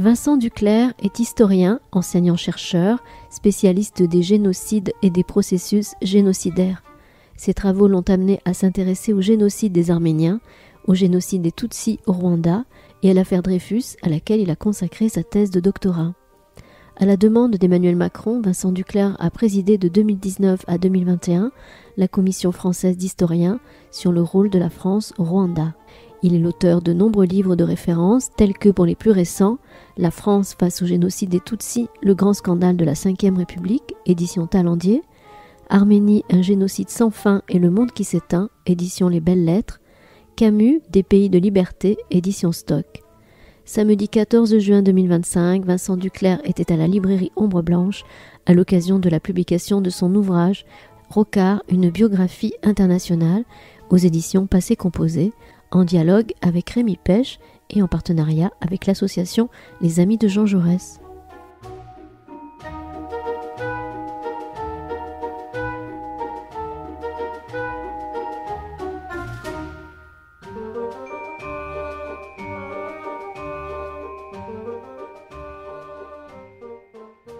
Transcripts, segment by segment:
Vincent Duclerc est historien, enseignant-chercheur, spécialiste des génocides et des processus génocidaires. Ses travaux l'ont amené à s'intéresser au génocide des Arméniens, au génocide des Tutsis au Rwanda et à l'affaire Dreyfus, à laquelle il a consacré sa thèse de doctorat. À la demande d'Emmanuel Macron, Vincent Duclerc a présidé de 2019 à 2021 la Commission française d'historiens sur le rôle de la France au Rwanda. Il est l'auteur de nombreux livres de référence, tels que, pour les plus récents, La France face au génocide des Tutsis, le grand scandale de la Ve République, édition Talandier, Arménie, un génocide sans fin et le monde qui s'éteint, édition Les Belles Lettres, Camus, Des pays de liberté, édition Stock. Samedi 14 juin 2025, Vincent Duclerc était à la librairie Ombre Blanche à l'occasion de la publication de son ouvrage Rocard, une biographie internationale, aux éditions Passé Composé, en dialogue avec Rémi Pêche et en partenariat avec l'association Les Amis de Jean Jaurès.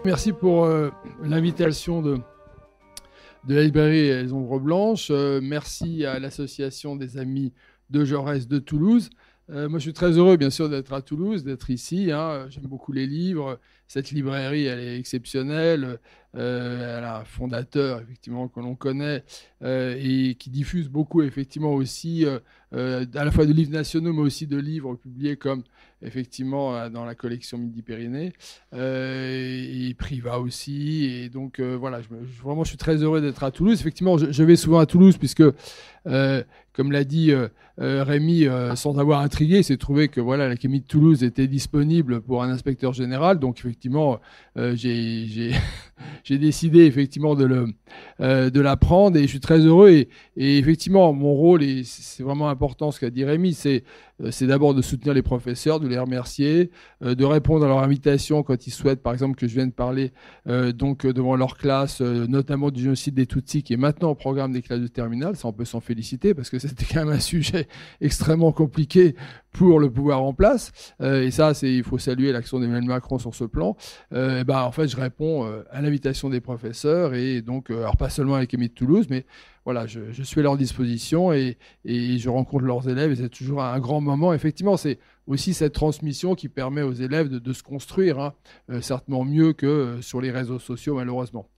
Merci pour l'invitation de la librairie Les Ombres Blanches. Merci à l'association des Amis de Jaurès de Toulouse. Moi, je suis très heureux, bien sûr, d'être à Toulouse, d'être ici. J'aime beaucoup les livres. Cette librairie, elle est exceptionnelle. Elle a un fondateur, effectivement, que l'on connaît et qui diffuse beaucoup, effectivement, aussi, à la fois de livres nationaux, mais aussi de livres publiés comme, effectivement, dans la collection Midi-Pyrénées, et Priva aussi. Et donc, voilà, vraiment, je suis très heureux d'être à Toulouse. Effectivement, je vais souvent à Toulouse, puisque, comme l'a dit Rémi, sans avoir intrigué, il s'est trouvé que voilà, l'Académie de Toulouse était disponible pour un inspecteur général. Donc, effectivement, j'ai décidé effectivement de la prendre et je suis très heureux. Et effectivement, mon rôle, et c'est vraiment important ce qu'a dit Rémi, c'est d'abord de soutenir les professeurs, de les remercier, de répondre à leur invitation quand ils souhaitent, par exemple, que je vienne parler donc devant leur classe, notamment du génocide des Tutsis, qui est maintenant au programme des classes de terminale. Ça, on peut s'en féliciter parce que c'était quand même un sujet extrêmement compliqué pour le pouvoir en place. Et ça, il faut saluer l'action d'Emmanuel Macron sur ce plan. En fait, je réponds à l'invitation des professeurs et donc, alors pas seulement à l'Académie de Toulouse, mais voilà, je suis à leur disposition et je rencontre leurs élèves et c'est toujours un grand moment. Effectivement, c'est aussi cette transmission qui permet aux élèves de se construire, certainement mieux que sur les réseaux sociaux, malheureusement.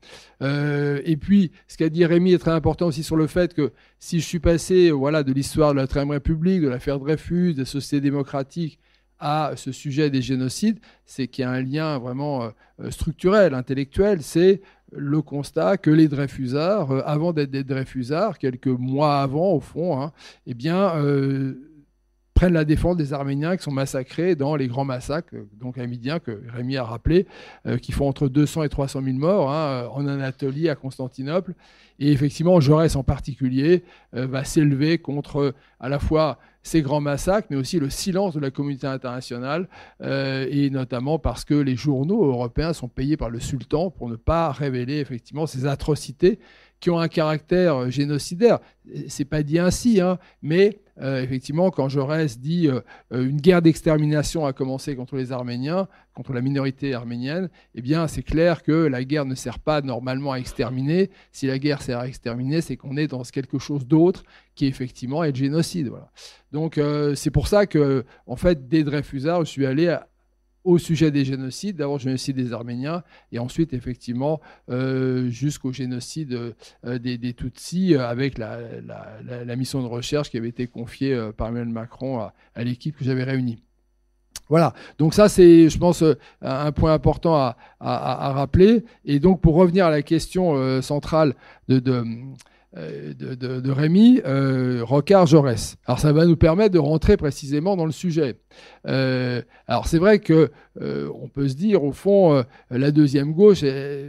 Et puis, ce qu'a dit Rémi est très important aussi sur le fait que si je suis passé de l'histoire de la Troisième République, de l'affaire Dreyfus, des sociétés démocratiques, à ce sujet des génocides, c'est qu'il y a un lien vraiment structurel, intellectuel. C'est le constat que les Dreyfusards, avant d'être des Dreyfusards, quelques mois avant, au fond, prennent la défense des Arméniens qui sont massacrés dans les grands massacres donc amidiens que Rémi a rappelé, qui font entre 200 et 300 000 morts en Anatolie, à Constantinople. Et effectivement, Jaurès en particulier va s'élever contre à la fois ces grands massacres, mais aussi le silence de la communauté internationale, et notamment parce que les journaux européens sont payés par le sultan pour ne pas révéler effectivement ces atrocités qui ont un caractère génocidaire. C'est pas dit ainsi, mais effectivement, quand Jaurès dit une guerre d'extermination a commencé contre les Arméniens, contre la minorité arménienne, eh bien, c'est clair que la guerre ne sert pas normalement à exterminer. Si la guerre sert à exterminer, c'est qu'on est dans quelque chose d'autre qui effectivement est le génocide. Voilà. Donc, c'est pour ça que, en fait, dès Dreyfusard, je suis allé au sujet des génocides, d'abord le génocide des Arméniens, et ensuite, effectivement, jusqu'au génocide des Tutsis, avec la mission de recherche qui avait été confiée par Emmanuel Macron à l'équipe que j'avais réunie. Voilà, donc ça c'est, je pense, un point important à rappeler. Et donc, pour revenir à la question centrale de Rémi, Rocard, Jaurès. Alors ça va nous permettre de rentrer précisément dans le sujet. Alors c'est vrai que on peut se dire au fond la deuxième gauche,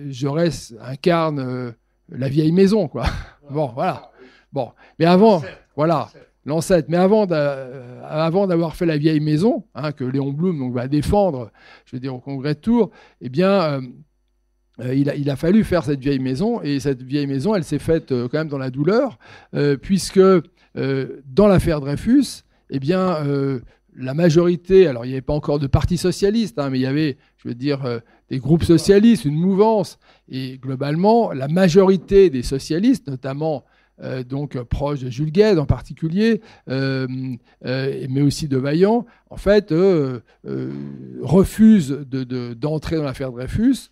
Jaurès incarne la vieille maison, quoi. Bon, voilà. Bon, mais avant, voilà. L'ancêtre. Mais avant d'avoir fait la vieille maison, que Léon Blum donc, va défendre, je veux dire, au Congrès de Tours, eh bien, il a fallu faire cette vieille maison. Et cette vieille maison, elle s'est faite quand même dans la douleur, puisque dans l'affaire Dreyfus, eh bien, la majorité, alors il n'y avait pas encore de parti socialiste, hein, mais il y avait, je veux dire, des groupes socialistes, une mouvance. Et globalement, la majorité des socialistes, notamment donc proches de Jules Guesde en particulier, mais aussi de Vaillant, en fait, refusent d'entrer dans l'affaire Dreyfus,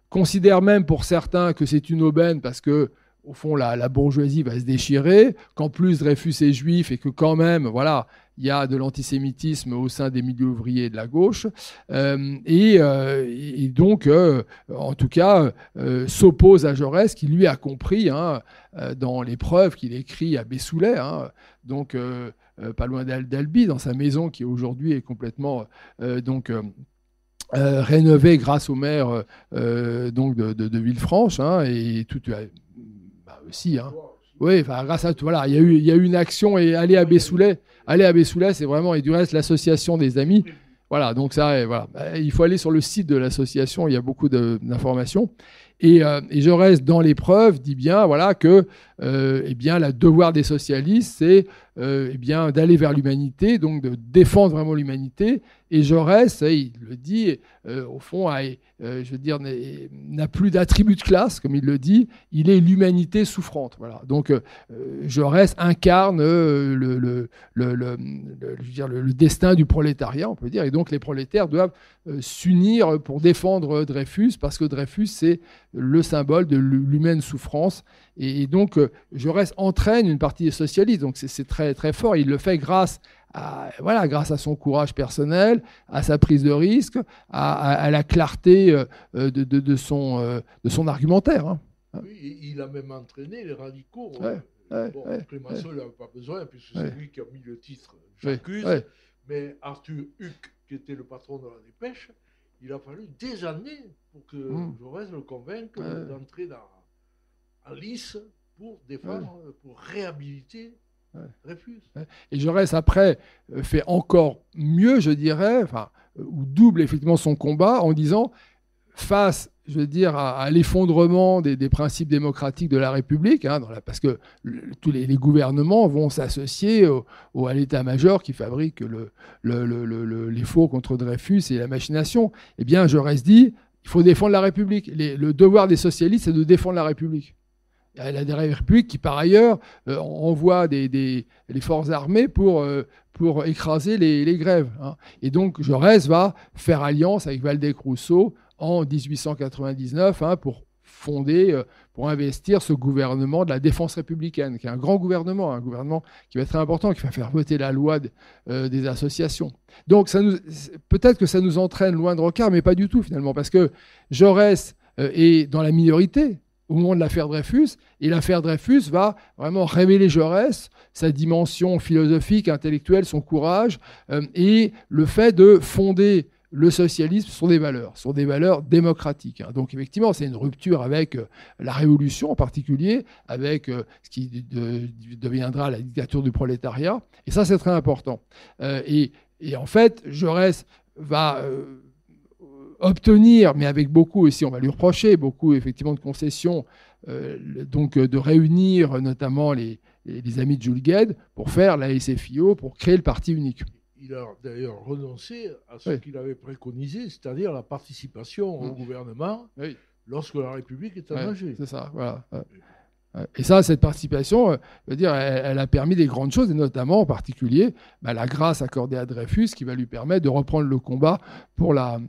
considèrent même pour certains que c'est une aubaine parce que au fond, la bourgeoisie va se déchirer, qu'en plus Dreyfus est juif et que quand même, voilà, il y a de l'antisémitisme au sein des milieux ouvriers de la gauche, et donc, en tout cas, s'oppose à Jaurès, qui lui a compris, hein, dans les preuves qu'il écrit à Bessoulet, hein, donc pas loin d'Albi, dans sa maison qui aujourd'hui est complètement rénovée grâce au maire donc de Villefranche, hein, et tout. Aussi, hein. Oui, enfin, grâce à tout, voilà, il y a eu une action et aller à Bessoulet, c'est vraiment, et du reste, l'association des amis, voilà, donc ça, voilà, il faut aller sur le site de l'association, il y a beaucoup d'informations. Et Jaurès, dans l'épreuve, dit bien, voilà, que eh bien, le devoir des socialistes, c'est eh bien, d'aller vers l'humanité, donc de défendre vraiment l'humanité. Et Jaurès, il le dit, au fond, je veux dire, n'a plus d'attribut de classe, comme il le dit, il est l'humanité souffrante. Voilà. Donc Jaurès incarne le destin du prolétariat, on peut dire, et donc les prolétaires doivent s'unir pour défendre Dreyfus, parce que Dreyfus, c'est le symbole de l'humaine souffrance. Et donc, Jaurès entraîne une partie des socialistes. Donc, c'est très, très fort. Il le fait grâce à son courage personnel, à sa prise de risque, à la clarté de son argumentaire. Hein. Oui, il a même entraîné les radicaux. Clemenceau, il n'avait pas besoin, puisque c'est lui qui a mis le titre « J'accuse ». Mais Arthur Huck, qui était le patron de la Dépêche, il a fallu des années pour que Jaurès le convainque d'entrer en lice pour défendre, pour réhabiliter Dreyfus. Et Jaurès, après, fait encore mieux, je dirais, ou double effectivement son combat en disant, face, je veux dire, à l'effondrement des principes démocratiques de la République, hein, parce que tous les gouvernements vont s'associer à l'état-major qui fabrique les faux contre Dreyfus et la machination. Eh bien, Jaurès dit, il faut défendre la République. Le devoir des socialistes, c'est de défendre la République. La République qui, par ailleurs, envoie les forces armées pour écraser les grèves. Hein. Et donc, Jaurès va faire alliance avec Waldeck-Rousseau en 1899 pour investir ce gouvernement de la défense républicaine, qui est un grand gouvernement, un gouvernement qui va être très important, qui va faire voter la loi des associations. Donc, peut-être que ça nous entraîne loin de Rocard, mais pas du tout, finalement, parce que Jaurès est dans la minorité au moment de l'affaire Dreyfus, et l'affaire Dreyfus va vraiment révéler Jaurès, sa dimension philosophique, intellectuelle, son courage, et le fait de fonder le socialisme sur des valeurs démocratiques. Hein. Donc effectivement, c'est une rupture avec la Révolution en particulier, avec ce qui deviendra la dictature du prolétariat, et ça c'est très important. Et en fait, Jaurès va obtenir, mais avec beaucoup aussi, on va lui reprocher, beaucoup effectivement de concessions, donc de réunir notamment les amis de Jules Guesde pour faire la SFIO, pour créer le parti unique. Il a d'ailleurs renoncé à ce qu'il avait préconisé, c'est-à-dire la participation au gouvernement lorsque la République est en danger. C'est ça, voilà. Et ça, cette participation, je veux dire, elle a permis des grandes choses, et notamment en particulier la grâce accordée à Dreyfus qui va lui permettre de reprendre le combat pour la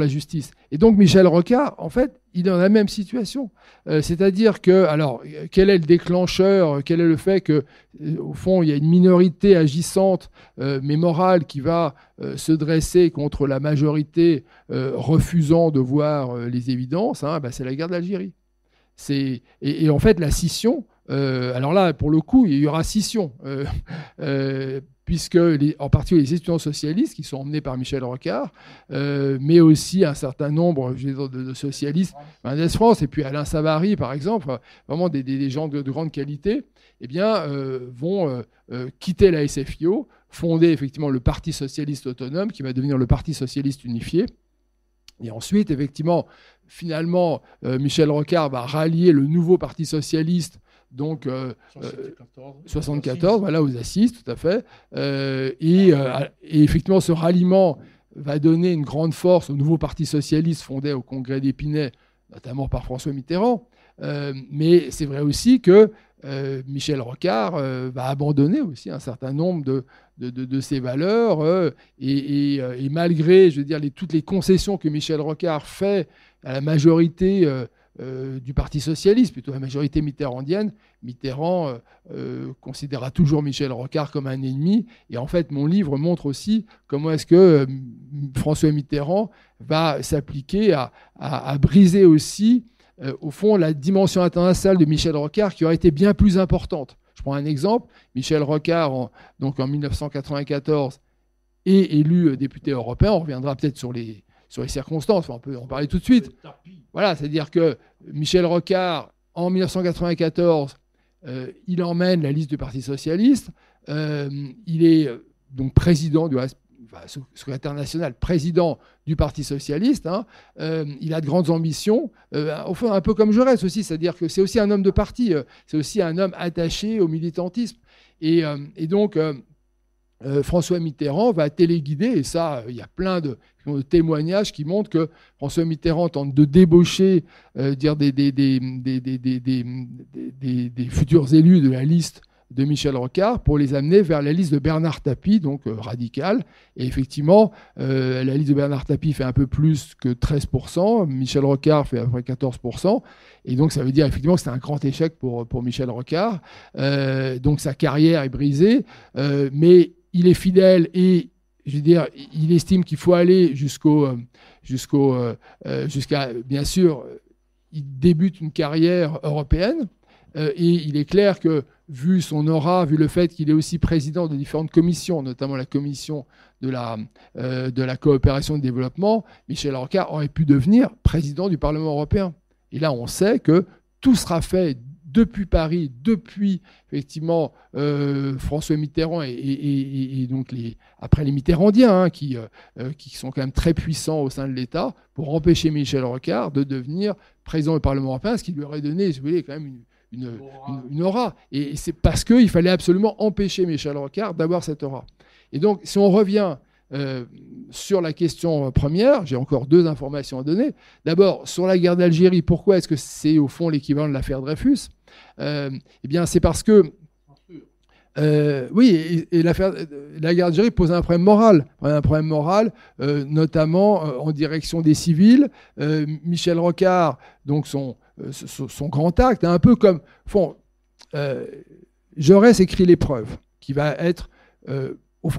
justice. Et donc Michel Rocard, en fait, il est dans la même situation. C'est-à-dire que, alors, quel est le déclencheur, quel est le fait que, au fond, il y a une minorité agissante, mais morale, qui va se dresser contre la majorité refusant de voir les évidences, c'est la guerre d'Algérie. Et en fait, la scission, alors là, pour le coup, il y aura scission, puisque en particulier les étudiants socialistes qui sont emmenés par Michel Rocard, mais aussi un certain nombre de socialistes, Mendès France, et puis Alain Savary, par exemple, vraiment des gens de grande qualité, eh bien, vont quitter la SFIO, fonder effectivement le Parti socialiste autonome, qui va devenir le Parti socialiste unifié. Et ensuite, effectivement, finalement, Michel Rocard va rallier le nouveau Parti socialiste donc 74, 74, voilà, aux assises, tout à fait. Et effectivement, ce ralliement va donner une grande force au nouveau Parti socialiste fondé au Congrès d'Épinay, notamment par François Mitterrand. Mais c'est vrai aussi que Michel Rocard va abandonner aussi un certain nombre de ses valeurs. Et malgré, je veux dire, toutes les concessions que Michel Rocard fait à la majorité du Parti socialiste, plutôt la majorité mitterrandienne, Mitterrand considérera toujours Michel Rocard comme un ennemi. Et en fait, mon livre montre aussi comment est-ce que François Mitterrand va s'appliquer à briser aussi, au fond, la dimension internationale de Michel Rocard qui aurait été bien plus importante. Je prends un exemple. Michel Rocard, donc en 1994, est élu député européen. On reviendra peut-être sur les circonstances, on peut en parler tout de suite. Voilà, c'est-à-dire que Michel Rocard, en 1994, il emmène la liste du Parti socialiste. Il est donc président secrétaire national, président du Parti socialiste. Il a de grandes ambitions, au fond un peu comme Jaurès aussi, c'est-à-dire que c'est aussi un homme de parti, c'est aussi un homme attaché au militantisme. Et donc, François Mitterrand va téléguider, et ça, il y a plein de témoignages qui montrent que François Mitterrand tente de débaucher des futurs élus de la liste de Michel Rocard pour les amener vers la liste de Bernard Tapie, donc radical. Et effectivement, la liste de Bernard Tapie fait un peu plus que 13%, Michel Rocard fait à peu près 14%, et donc ça veut dire effectivement que c'est un grand échec pour Michel Rocard. Donc sa carrière est brisée, mais il est fidèle et, je veux dire, il estime qu'il faut aller jusqu'à, bien sûr, il débute une carrière européenne. Et il est clair que, vu son aura, vu le fait qu'il est aussi président de différentes commissions, notamment la commission de la coopération et du développement, Michel Rocard aurait pu devenir président du Parlement européen. Et là, on sait que tout sera fait depuis Paris, depuis effectivement François Mitterrand et donc après les Mitterrandiens, qui sont quand même très puissants au sein de l'État, pour empêcher Michel Rocard de devenir président du Parlement européen, ce qui lui aurait donné, si vous voulez, quand même une aura. Et c'est parce qu'il fallait absolument empêcher Michel Rocard d'avoir cette aura. Et donc, si on revient sur la question première, j'ai encore deux informations à donner. D'abord, sur la guerre d'Algérie, pourquoi est-ce que c'est au fond l'équivalent de l'affaire Dreyfus ? Eh bien, c'est parce que oui, et la guerre d'Algérie pose un problème moral, notamment en direction des civils. Michel Rocard, donc son grand acte, un peu comme Jaurès écrit l'épreuve, qui va être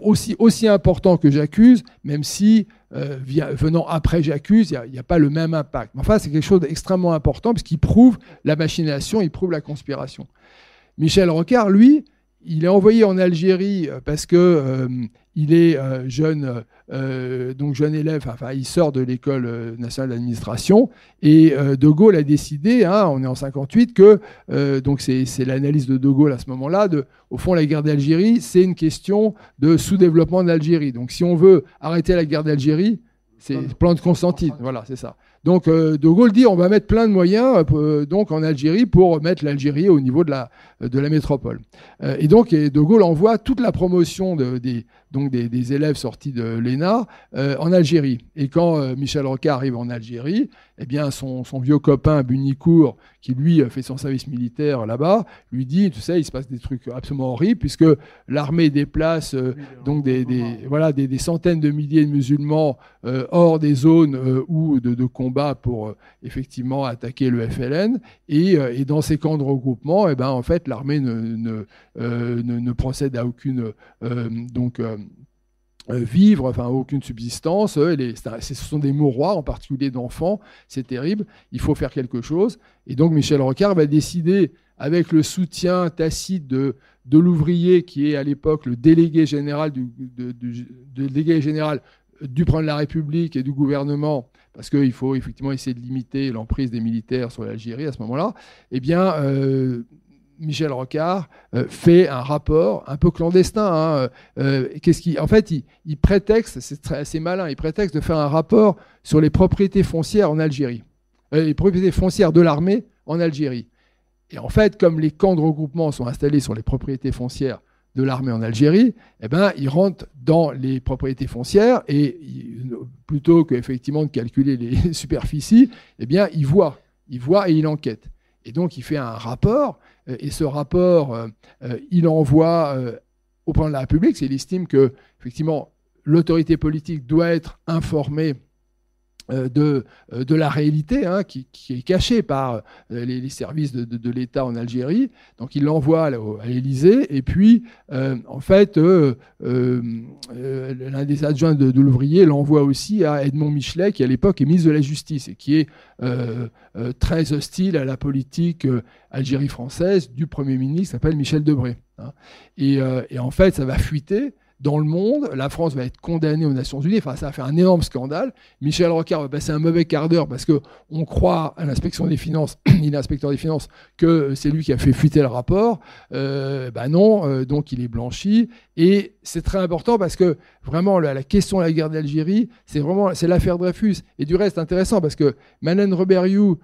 aussi important que J'accuse, même si venant après J'accuse, il n'y a pas le même impact. Mais enfin, c'est quelque chose d'extrêmement important parce qu'il prouve la machination, il prouve la conspiration. Michel Rocard, lui, il est envoyé en Algérie parce que il est jeune élève, enfin il sort de l'école nationale d'administration, et De Gaulle a décidé, on est en 58, que donc c'est l'analyse de Gaulle à ce moment-là, au fond la guerre d'Algérie, c'est une question de sous-développement d'Algérie. Donc si on veut arrêter la guerre d'Algérie, c'est le plan de Constantine, voilà, c'est ça. Donc De Gaulle dit on va mettre plein de moyens donc en Algérie pour mettre l'Algérie au niveau de la métropole. Et donc De Gaulle envoie toute la promotion des élèves sortis de l'ENA en Algérie. Et quand Michel Rocard arrive en Algérie, eh bien son vieux copain Bunicourt, qui lui fait son service militaire là-bas, lui dit, tu sais, il se passe des trucs absolument horribles puisque l'armée déplace donc des centaines de milliers de musulmans hors des zones de combat pour effectivement attaquer le FLN, et dans ces camps de regroupement, eh ben, en fait, l'armée ne procède à aucune vivre, enfin aucune subsistance. Ce sont des mouroirs, en particulier d'enfants. C'est terrible. Il faut faire quelque chose. Et donc Michel Rocard va décider, avec le soutien tacite de l'ouvrier, qui est à l'époque le délégué général du président de la République et du gouvernement, parce qu'il faut effectivement essayer de limiter l'emprise des militaires sur l'Algérie à ce moment-là, eh bien, Michel Rocard fait un rapport un peu clandestin. En fait, il prétexte, c'est assez malin, il prétexte de faire un rapport sur les propriétés foncières en Algérie, les propriétés foncières de l'armée en Algérie. Et en fait, comme les camps de regroupement sont installés sur les propriétés foncières de l'armée en Algérie, eh ben, ils rentrent dans les propriétés foncières et plutôt qu'effectivement de calculer les superficies, eh bien, il voit et il enquête. Et donc, il fait un rapport, et ce rapport, il envoie au président de la République. Il estime que, effectivement, l'autorité politique doit être informée de la réalité qui est cachée par les services de l'État en Algérie. Donc il l'envoie à l'Élysée et puis en fait l'un des adjoints de l'ouvrier l'envoie aussi à Edmond Michelet qui à l'époque est ministre de la Justice et qui est très hostile à la politique Algérie française du Premier ministre qui s'appelle Michel Debré. Et en fait ça va fuiter dans le monde, la France va être condamnée aux Nations Unies. Enfin, ça va faire un énorme scandale. Michel Rocard va passer un mauvais quart d'heure parce qu'on croit à l'inspection des finances, il est inspecteur des finances, que c'est lui qui a fait fuiter le rapport. Non, donc il est blanchi. Et c'est très important parce que vraiment, la question de la guerre d'Algérie, c'est l'affaire Dreyfus. Et du reste, intéressant parce que Madeleine Reberiou,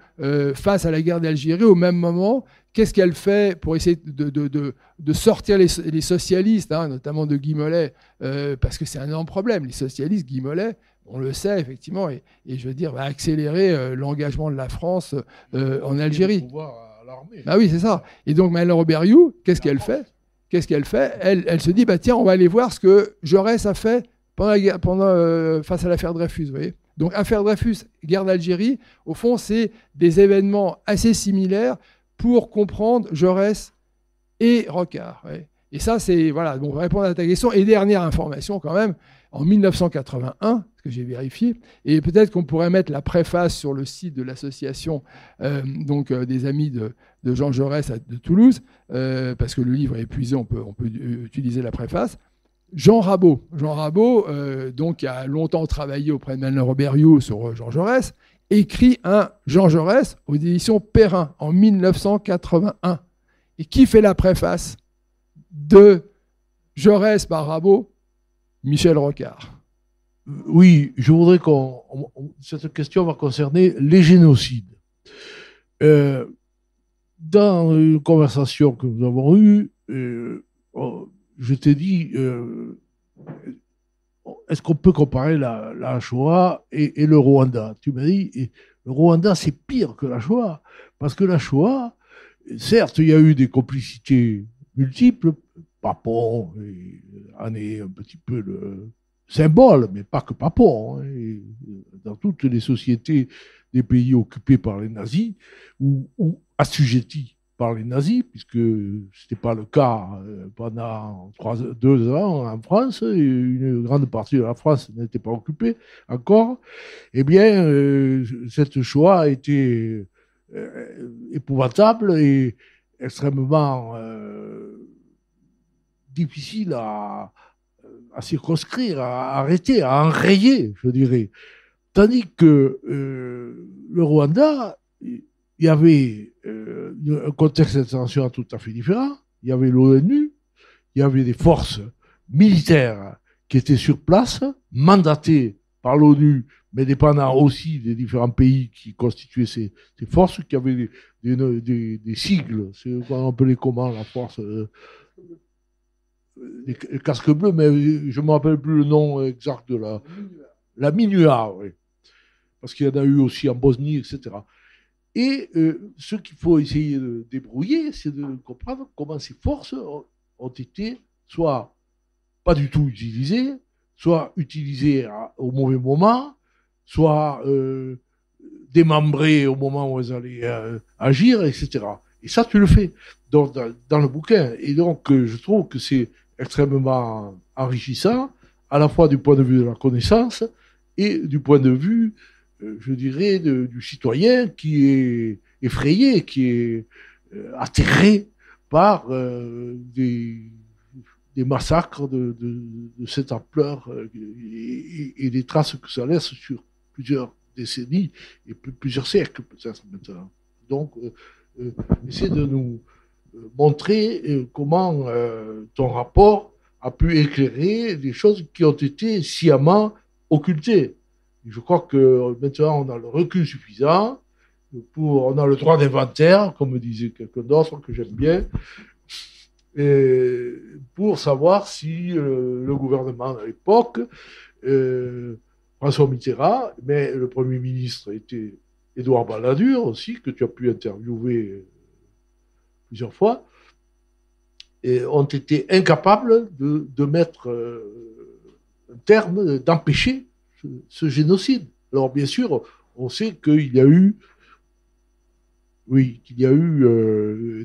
face à la guerre d'Algérie, au même moment, qu'est-ce qu'elle fait pour essayer de sortir les socialistes, notamment de Guy Mollet, parce que c'est un énorme problème. Les socialistes, Guy Mollet, on le sait effectivement, et je veux dire, va accélérer l'engagement de la France en Algérie. Ah oui, c'est ça. Et donc Madeleine Reberiou, qu'est-ce qu'elle fait elle se dit, tiens, on va aller voir ce que Jaurès a fait face à l'affaire Dreyfus, vous voyez. Donc affaire Dreyfus, guerre d'Algérie, au fond, c'est des événements assez similaires pour comprendre Jaurès et Rocard. Ouais. Et ça, c'est, voilà, donc répondre à ta question. Et dernière information quand même, en 1981, ce que j'ai vérifié, et peut-être qu'on pourrait mettre la préface sur le site de l'association des amis de Jean Jaurès de Toulouse, parce que le livre est épuisé, on peut utiliser la préface. Jean Rabaud, qui a longtemps travaillé auprès de Madeleine Reberiou sur Jean Jaurès, écrit un Jean Jaurès aux éditions Perrin en 1981. Et qui fait la préface de Jaurès par Rabaud? Michel Rocard. Oui, je voudrais cette question va concerner les génocides. Dans une conversation que nous avons eue, je t'ai dit, est-ce qu'on peut comparer la Shoah et le Rwanda? Tu m'as dit, le Rwanda, c'est pire que la Shoah. Parce que la Shoah, certes, il y a eu des complicités multipes. Papon en est un petit peu le symbole, mais pas que Papon. Dans toutes les sociétés des pays occupés par les nazis ou assujettis par les nazis, puisque ce n'était pas le cas pendant 2 ans en France, et une grande partie de la France n'était pas occupée encore, eh bien, cette Shoah a été épouvantable et extrêmement difficile à circonscrire, à arrêter, à enrayer, je dirais. Tandis que le Rwanda, il y avait un contexte international tout à fait différent. Il y avait l'ONU, il y avait des forces militaires qui étaient sur place, mandatées par l'ONU, mais dépendant aussi des différents pays qui constituaient ces forces, qui avaient des sigles, on appelait comment la force les casques bleus, mais je ne me rappelle plus le nom exact de la MINUA, oui. Parce qu'il y en a eu aussi en Bosnie, etc. Et ce qu'il faut essayer de débrouiller, c'est de comprendre comment ces forces ont été soit pas du tout utilisées, soit utilisées au mauvais moment, soit démembrées au moment où elles allaient agir, etc. Et ça, tu le fais dans le bouquin. Et donc, je trouve que c'est extrêmement enrichissant, à la fois du point de vue de la connaissance et du point de vue, je dirais, du citoyen qui est effrayé, qui est atterré par des massacres de cette ampleur et des traces que ça laisse sur plusieurs décennies et plusieurs siècles peut-être maintenant. Donc, essaie de nous montrer comment ton rapport a pu éclairer des choses qui ont été sciemment occultées. Et je crois que maintenant on a le recul suffisant on a le droit d'inventaire, comme me disait quelqu'un d'autre que j'aime bien, et pour savoir si le gouvernement à l'époque, François Mitterrand, mais le Premier ministre était Édouard Balladur aussi, que tu as pu interviewer plusieurs fois, et ont été incapables de mettre un terme, d'empêcher ce génocide. Alors bien sûr, on sait qu'il y a eu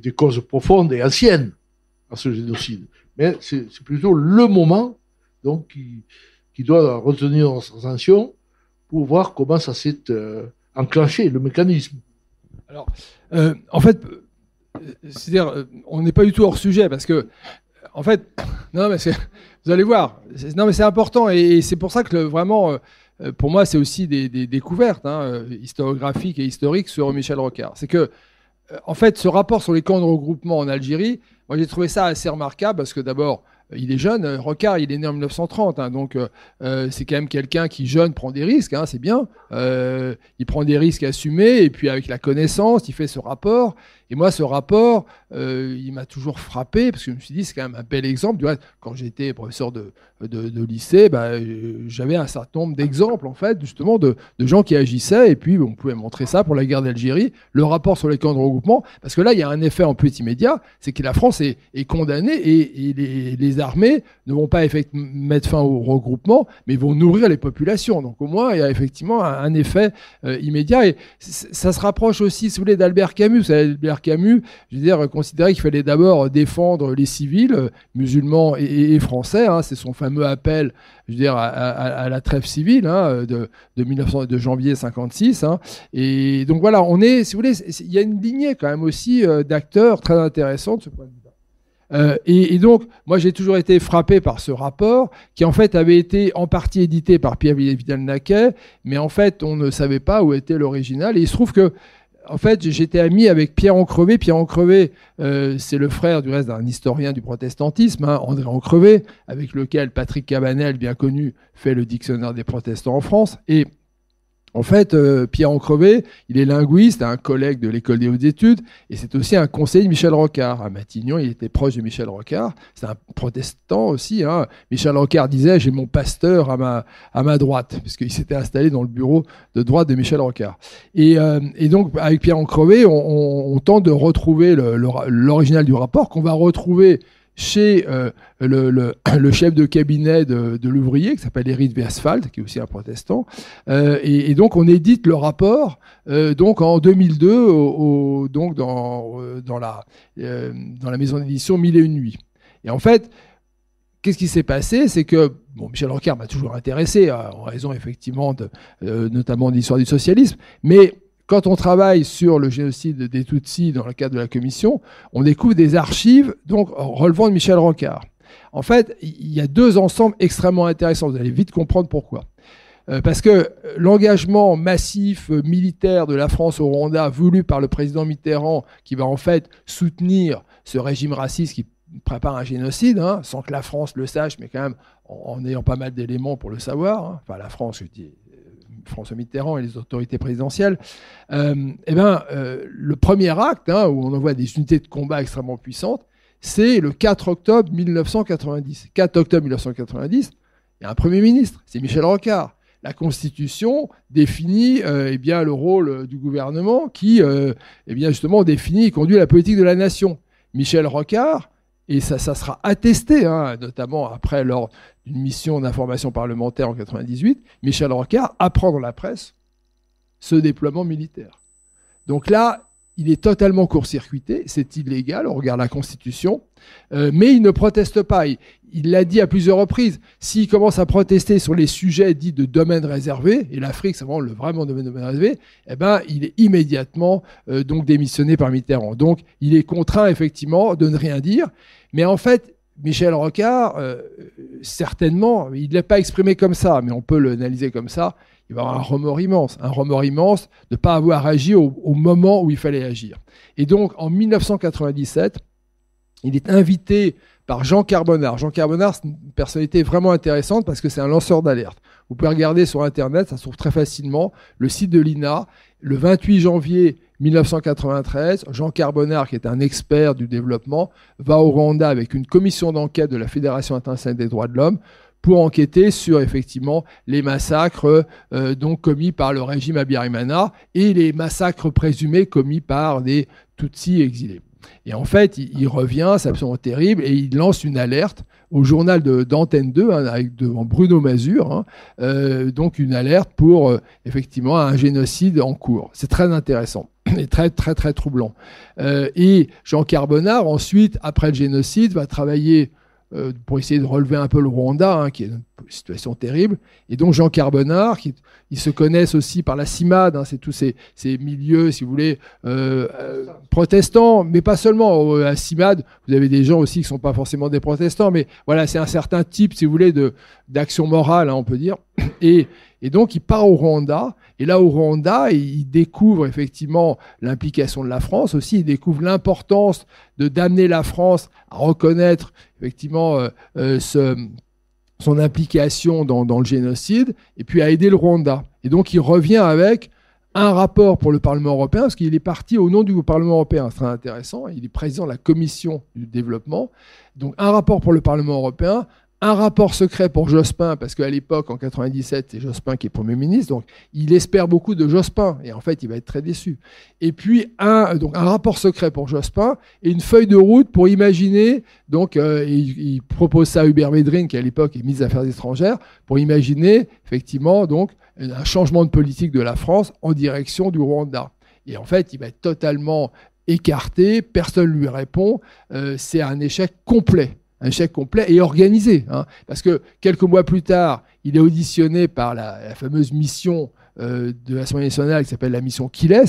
des causes profondes et anciennes à ce génocide. Mais c'est plutôt le moment donc, qui doit retenir notre attention pour voir comment ça s'est enclenché, le mécanisme. Alors, en fait, c'est-à-dire, on n'est pas du tout hors sujet parce que, en fait, non, mais vous allez voir, non, mais c'est important et c'est pour ça que vraiment, pour moi, c'est aussi des découvertes historiographiques et historiques sur Michel Rocard. C'est que, en fait, ce rapport sur les camps de regroupement en Algérie, moi, j'ai trouvé ça assez remarquable parce que d'abord, il est jeune. Rocard, il est né en 1930, donc c'est quand même quelqu'un qui, jeune, prend des risques, c'est bien. Il prend des risques assumés et puis avec la connaissance, il fait ce rapport. Et moi, ce rapport, il m'a toujours frappé parce que je me suis dit, c'est quand même un bel exemple. Du reste, quand j'étais professeur de lycée, j'avais un certain nombre d'exemples, en fait, justement, de gens qui agissaient. Et puis, on pouvait montrer ça pour la guerre d'Algérie, le rapport sur les camps de regroupement. Parce que là, il y a un effet en plus immédiat, c'est que la France est condamnée et les armées ne vont pas mettre fin au regroupement, mais vont nourrir les populations. Donc, au moins, il y a effectivement un effet immédiat. Et ça se rapproche aussi, si vous voulez, d'Albert Camus. Vous savez, Albert Camus, je veux dire, considérait qu'il fallait d'abord défendre les civils, musulmans et français. C'est son fameux appel, je veux dire, à la trêve civile de janvier 1956. Et donc voilà, on est, si vous voulez, il y a une lignée quand même aussi d'acteurs très intéressante de ce point de vue-là. Et donc, moi, j'ai toujours été frappé par ce rapport qui, en fait, avait été en partie édité par Pierre Vidal-Naquet, mais en fait, on ne savait pas où était l'original. Et il se trouve que, en fait, j'étais ami avec Pierre Ancrevé. Pierre Ancrevé, c'est le frère, du reste, d'un historien du protestantisme, André Ancrevé, avec lequel Patrick Cabanel, bien connu, fait le dictionnaire des protestants en France. Et en fait, Pierre Ancrevé, il est linguiste, un collègue de l'École des hautes études, et c'est aussi un conseiller de Michel Rocard. À Matignon, il était proche de Michel Rocard. C'est un protestant aussi. Michel Rocard disait « j'ai mon pasteur à ma droite », puisqu'il s'était installé dans le bureau de droite de Michel Rocard. Et donc, avec Pierre Ancrevé, on tente de retrouver l'original du rapport qu'on va retrouver chez le chef de cabinet de l'ouvrier, qui s'appelle Éric Wersfeld, qui est aussi un protestant. Et donc, on édite le rapport donc en 2002 donc dans la maison d'édition Mille et une nuits. Et en fait, qu'est-ce qui s'est passé? C'est que Michel Rocard m'a toujours intéressé, en raison effectivement notamment de l'histoire du socialisme, mais quand on travaille sur le génocide des Tutsis dans le cadre de la commission, on découvre des archives donc relevant de Michel Rocard. En fait, il y a deux ensembles extrêmement intéressants. Vous allez vite comprendre pourquoi. Parce que l'engagement massif militaire de la France au Rwanda, voulu par le président Mitterrand, qui va en fait soutenir ce régime raciste qui prépare un génocide, sans que la France le sache, mais quand même en ayant pas mal d'éléments pour le savoir. Enfin, la France, je dis François Mitterrand et les autorités présidentielles, le premier acte, où on envoie des unités de combat extrêmement puissantes, c'est le 4 octobre 1990. 4 octobre 1990, il y a un Premier ministre, c'est Michel Rocard. La Constitution définit le rôle du gouvernement qui justement définit et conduit la politique de la nation. Michel Rocard, et ça sera attesté, notamment après lors d'une mission d'information parlementaire en 1998, Michel Rocard apprend dans la presse ce déploiement militaire. Donc là, il est totalement court-circuité, c'est illégal, on regarde la Constitution, mais il ne proteste pas. Il l'a dit à plusieurs reprises. S'il commence à protester sur les sujets dits de domaine réservé, et l'Afrique c'est vraiment le vraiment domaine réservé, il est immédiatement donc démissionné par Mitterrand. Donc il est contraint effectivement de ne rien dire, mais en fait Michel Rocard, certainement, il ne l'a pas exprimé comme ça, mais on peut l'analyser comme ça. Il va avoir un remords immense de ne pas avoir agi au moment où il fallait agir. Et donc, en 1997, il est invité par Jean Carbonard. Jean Carbonard, c'est une personnalité vraiment intéressante parce que c'est un lanceur d'alerte. Vous pouvez regarder sur Internet, ça se trouve très facilement, le site de l'INA. Le 28 janvier 1993, Jean Carbonard, qui est un expert du développement, va au Rwanda avec une commission d'enquête de la Fédération internationale des droits de l'homme pour enquêter sur effectivement les massacres donc commis par le régime Habyarimana et les massacres présumés commis par des Tutsis exilés. Et en fait, il revient, c'est absolument terrible, et il lance une alerte au journal d'Antenne 2, avec devant Bruno Mazur, donc une alerte pour effectivement un génocide en cours. C'est très intéressant et très très très troublant. Et Jean Carbonard, ensuite, après le génocide, va travailler pour essayer de relever un peu le Rwanda, qui est une situation terrible. Et donc Jean Carbonard, ils se connaissent aussi par la CIMAD, c'est tous ces milieux, si vous voulez, protestants, mais pas seulement. À CIMAD, vous avez des gens aussi qui ne sont pas forcément des protestants, mais voilà, c'est un certain type, si vous voulez, d'action morale, on peut dire. Et donc il part au Rwanda, et là au Rwanda, il découvre effectivement l'implication de la France aussi, il découvre l'importance d'amener la France à reconnaître effectivement son implication dans le génocide, et puis à aider le Rwanda. Et donc il revient avec un rapport pour le Parlement européen, parce qu'il est parti au nom du Parlement européen, c'est très intéressant, il est président de la Commission du développement, donc un rapport pour le Parlement européen, un rapport secret pour Jospin, parce qu'à l'époque, en 97, c'est Jospin qui est Premier ministre, donc il espère beaucoup de Jospin, et en fait, il va être très déçu. Et puis, un rapport secret pour Jospin, et une feuille de route pour imaginer, donc il propose ça à Hubert Védrine, qui à l'époque est ministre des Affaires étrangères, pour imaginer, effectivement, donc, un changement de politique de la France en direction du Rwanda. Et en fait, il va être totalement écarté, personne ne lui répond, c'est un échec complet. Un échec complet et organisé. Parce que quelques mois plus tard, il est auditionné par la fameuse mission de l'Assemblée nationale qui s'appelle la mission Kiles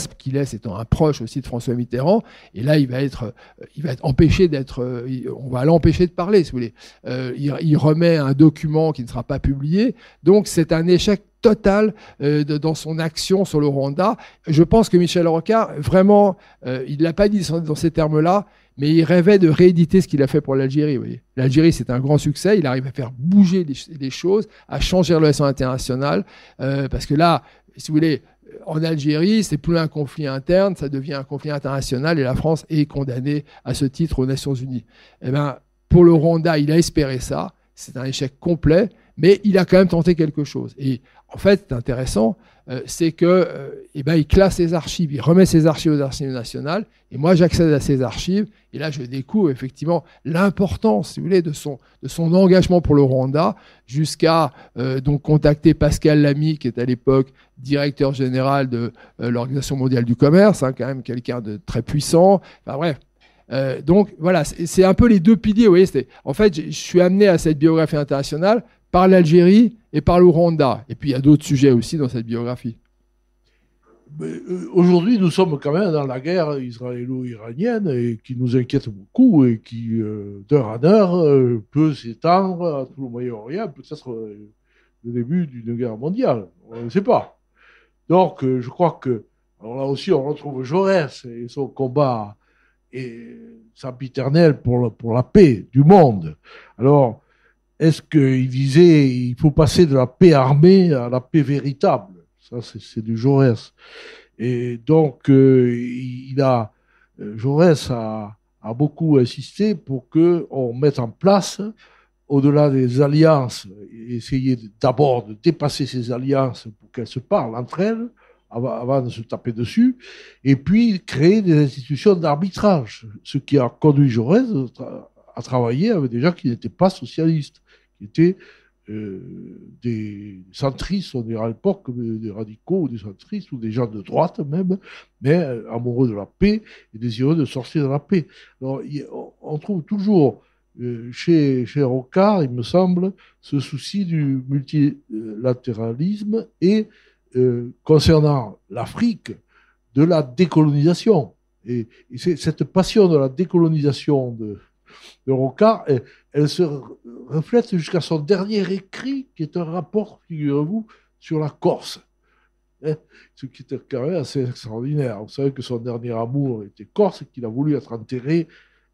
étant un proche aussi de François Mitterrand. Et là, il va être empêché on va l'empêcher de parler, si vous voulez. Il remet un document qui ne sera pas publié. Donc, c'est un échec total dans son action sur le Rwanda. Je pense que Michel Rocard, vraiment, il ne l'a pas dit dans ces termes-là, mais il rêvait de rééditer ce qu'il a fait pour l'Algérie. L'Algérie, c'est un grand succès. Il arrive à faire bouger les choses, à changer la relation internationale. Parce que là, si vous voulez, en Algérie, c'est plus un conflit interne, ça devient un conflit international et la France est condamnée à ce titre aux Nations Unies. Eh ben, pour le Rwanda, il a espéré ça. C'est un échec complet, mais il a quand même tenté quelque chose. Et en fait, c'est intéressant, c'est que, il classe ses archives, il remet ses archives aux archives nationales, et moi j'accède à ces archives, et là je découvre effectivement l'importance, si vous voulez, de son engagement pour le Rwanda, jusqu'à donc contacter Pascal Lamy, qui est à l'époque directeur général de l'Organisation mondiale du commerce, quand même quelqu'un de très puissant. Enfin bref. Donc voilà, c'est un peu les deux piliers. Vous voyez, en fait, je suis amené à cette biographie internationale par l'Algérie et par le Rwanda. Et puis il y a d'autres sujets aussi dans cette biographie. Aujourd'hui, nous sommes quand même dans la guerre israélo-iranienne et qui nous inquiète beaucoup et qui, d'heure en heure, peut s'étendre à tout le Moyen-Orient, peut-être le début d'une guerre mondiale. On ne sait pas. Donc, je crois que, alors là aussi, on retrouve Jaurès et son combat et sempiternel pour la paix du monde. Alors, est-ce qu'il disait il faut passer de la paix armée à la paix véritable? Ça, c'est du Jaurès. Et donc, Jaurès a beaucoup insisté pour qu'on mette en place, au-delà des alliances, essayer d'abord de dépasser ces alliances pour qu'elles se parlent entre elles, avant de se taper dessus, et puis créer des institutions d'arbitrage, ce qui a conduit Jaurès à travailler avec des gens qui n'étaient pas socialistes, qui étaient des centristes, on dirait à l'époque, des radicaux ou des centristes, ou des gens de droite même, mais amoureux de la paix et désireux de sortir de la paix. Alors, on trouve toujours chez Rocard, il me semble, ce souci du multilatéralisme et concernant l'Afrique, de la décolonisation. Et cette passion de la décolonisation de Rocard, elle se reflète jusqu'à son dernier écrit, qui est un rapport, figurez-vous, sur la Corse. Ce qui était quand même assez extraordinaire. Vous savez que son dernier amour était corse et qu'il a voulu être enterré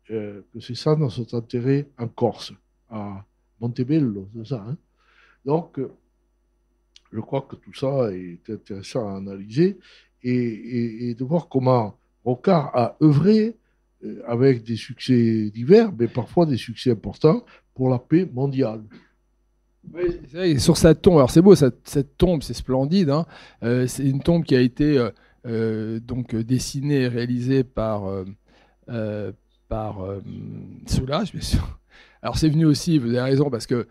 que ses cendres sont enterrées en Corse, à Montebello, c'est ça. Hein. Donc, je crois que tout ça est intéressant à analyser et de voir comment Rocard a œuvré avec des succès divers, mais parfois des succès importants pour la paix mondiale. Oui, c'est vrai, sur sa tombe, alors c'est beau, cette tombe, c'est splendide. Hein. C'est une tombe qui a été donc dessinée et réalisée par Soulages, bien sûr. Alors c'est venu aussi, vous avez raison, parce que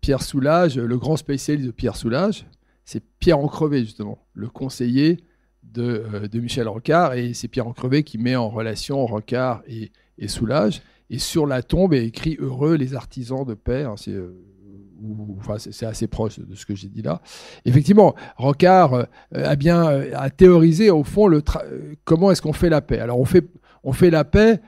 Pierre Soulages, le grand spécialiste de Pierre Soulages, c'est Pierre Encrevé, justement, le conseiller de Michel Rocard, et c'est Pierre Encrevé qui met en relation Rocard et Soulages. Et sur la tombe est écrit « Heureux les artisans de paix hein, ». C'est assez proche de ce que j'ai dit là. Effectivement, Rocard a théorisé au fond comment est-ce qu'on fait la paix. Alors on fait la paix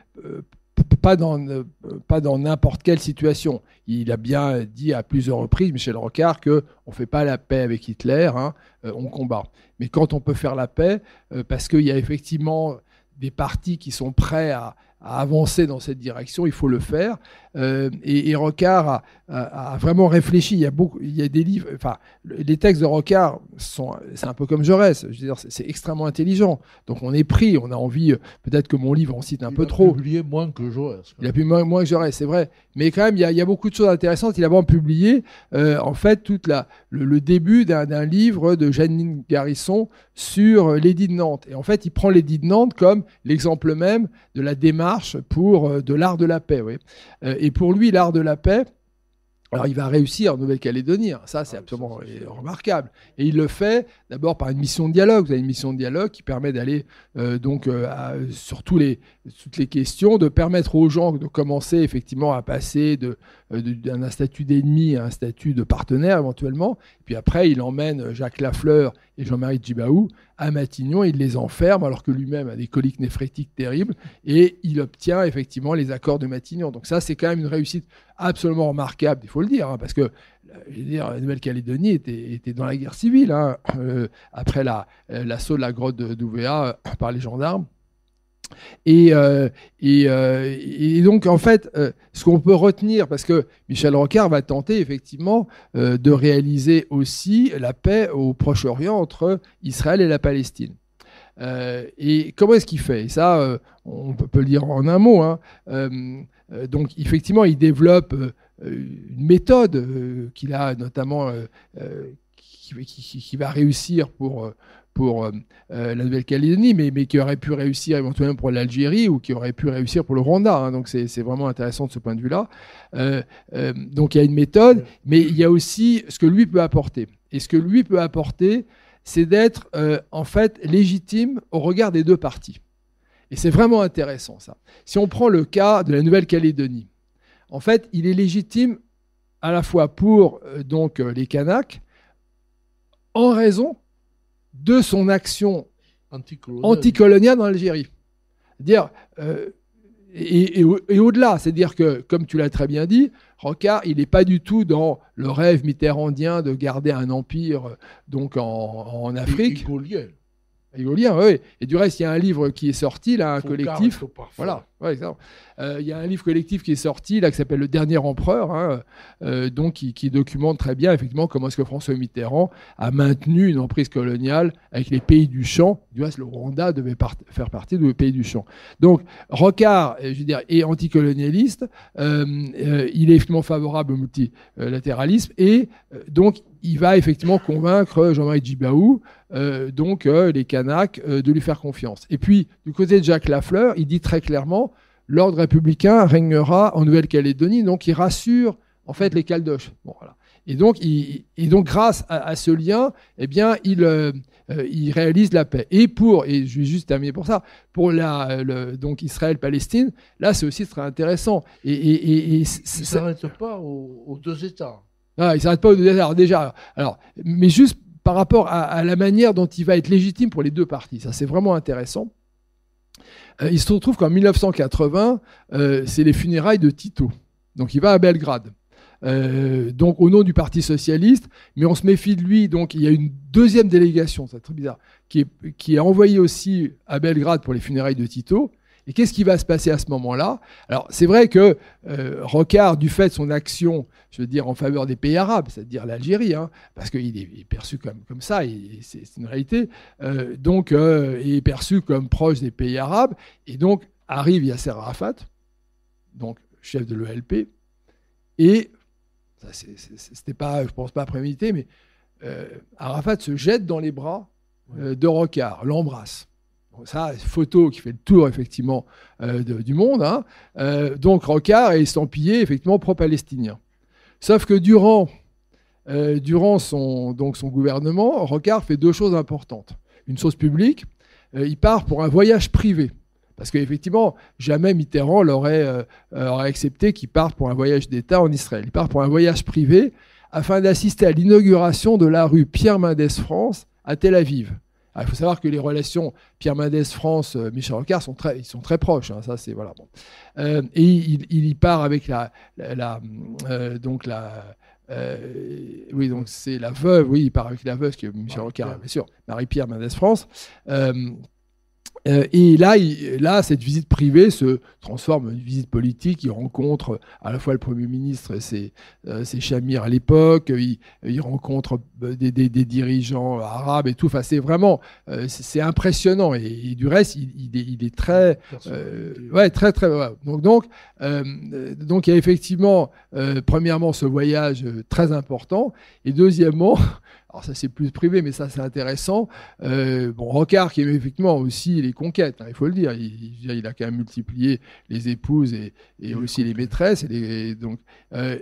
pas dans n'importe quelle situation. Il a bien dit à plusieurs reprises, Michel Rocard, qu'on ne fait pas la paix avec Hitler, hein, on combat. Mais quand on peut faire la paix, parce qu'il y a effectivement des partis qui sont prêts à avancer dans cette direction, il faut le faire. Et Rocard a vraiment réfléchi. Il y a des livres. Enfin, les textes de Rocard c'est un peu comme Jaurès. Je veux dire, c'est extrêmement intelligent. Donc on est pris. On a envie. Peut-être que mon livre en cite un peu trop. Il a publié moins que Jaurès. Il a publié moins que Jaurès, c'est vrai. Mais quand même, il y a beaucoup de choses intéressantes. Il a vraiment publié en fait le début d'un livre de Jeannine Garrison sur l'édit de Nantes. Et en fait, il prend l'édit de Nantes comme l'exemple même de la démarche pour de l'art de la paix. Oui. Et pour lui, l'art de la paix, alors il va réussir en Nouvelle-Calédonie, ça c'est absolument remarquable. Et il le fait d'abord par une mission de dialogue. Vous avez une mission de dialogue qui permet d'aller sur toutes les questions, de permettre aux gens de commencer effectivement à passer d'un statut d'ennemi à un statut de partenaire éventuellement. Puis après, il emmène Jacques Lafleur et Jean-Marie Djibaou à Matignon, il les enferme alors que lui-même a des coliques néphrétiques terribles et il obtient effectivement les accords de Matignon. Donc ça, c'est quand même une réussite absolument remarquable, il faut le dire, hein, parce que je veux dire, la Nouvelle-Calédonie était dans la guerre civile hein, après l'assaut de la grotte d'Ouvéa par les gendarmes. Et donc, en fait, ce qu'on peut retenir, parce que Michel Rocard va tenter effectivement de réaliser aussi la paix au Proche-Orient entre Israël et la Palestine. Et comment est-ce qu'il fait ? Et ça, on peut le dire en un mot. Hein. Donc, effectivement, il développe une méthode qu'il a notamment, qui va réussir pour la Nouvelle-Calédonie, mais qui aurait pu réussir éventuellement pour l'Algérie ou qui aurait pu réussir pour le Rwanda. Hein. Donc c'est vraiment intéressant de ce point de vue-là. Donc il y a une méthode, mais il y a aussi ce que lui peut apporter. Et ce que lui peut apporter, c'est d'être en fait légitime au regard des deux parties. Et c'est vraiment intéressant ça. Si on prend le cas de la Nouvelle-Calédonie, en fait, il est légitime à la fois pour donc les Kanaks en raison de son action anticoloniale dans l'Algérie. C'est-à-dire, et au-delà, c'est-à-dire que, comme tu l'as très bien dit, Rocard, il n'est pas du tout dans le rêve mitterrandien de garder un empire donc en Afrique. Hégolien, oui. Et du reste, il y a un livre qui est sorti, là, un collectif. Voilà. Ouais, il y a un livre collectif qui est sorti, là, qui s'appelle Le Dernier Empereur, hein, donc qui documente très bien, effectivement, comment est-ce que François Mitterrand a maintenu une emprise coloniale avec les pays du champ. Du reste, le Rwanda devait faire partie des pays du champ. Donc, Rocard, je veux dire, est anticolonialiste. Il est effectivement favorable au multilatéralisme et donc, il va effectivement convaincre Jean-Marie Djibaou, les Kanaks, de lui faire confiance. Et puis, du côté de Jacques Lafleur, il dit très clairement, l'ordre républicain régnera en Nouvelle-Calédonie, donc il rassure en fait les Caldoches. Bon, voilà. Et donc, grâce à ce lien, eh bien, il réalise la paix. Et je vais juste terminer pour ça, pour donc Israël-Palestine, là, c'est aussi très intéressant. Il ne s'arrête pas aux deux États. Ah, il ne s'arrête pas aux deux États. Mais juste par rapport à la manière dont il va être légitime pour les deux parties. Ça, c'est vraiment intéressant. Il se retrouve qu'en 1980, c'est les funérailles de Tito. Donc, il va à Belgrade. Donc, au nom du Parti socialiste, mais on se méfie de lui. Donc, il y a une deuxième délégation, c'est très bizarre, qui est envoyée aussi à Belgrade pour les funérailles de Tito. Et qu'est-ce qui va se passer à ce moment-là? Alors, c'est vrai que Rocard, du fait de son action, je veux dire, en faveur des pays arabes, c'est-à-dire l'Algérie, hein, parce qu'il est perçu comme ça, et c'est une réalité, donc il est perçu comme proche des pays arabes, et donc arrive Yasser Arafat, donc chef de l'ELP, et ça, c'était pas, je pense pas prémédité, mais Arafat se jette dans les bras de Rocard, l'embrasse. Ça, photo qui fait le tour effectivement du monde. Hein. Donc Rocard est estampillé effectivement pro-palestinien. Sauf que durant son gouvernement, Rocard fait deux choses importantes. Une chose publique, il part pour un voyage privé. Parce qu'effectivement, jamais Mitterrand l'aurait accepté qu'il parte pour un voyage d'État en Israël. Il part pour un voyage privé afin d'assister à l'inauguration de la rue Pierre Mendès France à Tel Aviv. Alors, il faut savoir que les relations Pierre Mendès France, Michel Rocard sont très proches. Hein, ça c'est voilà. Bon. Et il y part avec oui, donc c'est la veuve. Oui, il part avec la veuve qui est Michel Rocard, bien sûr, Marie-Pierre Mendès France. Et là, cette visite privée se transforme en une visite politique. Il rencontre à la fois le Premier ministre et ses chamirs à l'époque. Il rencontre des dirigeants arabes et tout. Enfin, c'est vraiment c'est impressionnant. Et du reste, il est très, très, très. Ouais. Donc, il y a effectivement, premièrement, ce voyage très important, et deuxièmement. Alors ça c'est plus privé, mais ça c'est intéressant. Rocard qui aimait effectivement aussi les conquêtes, hein, il faut le dire. Il a quand même multiplié les épouses et aussi les maîtresses. Donc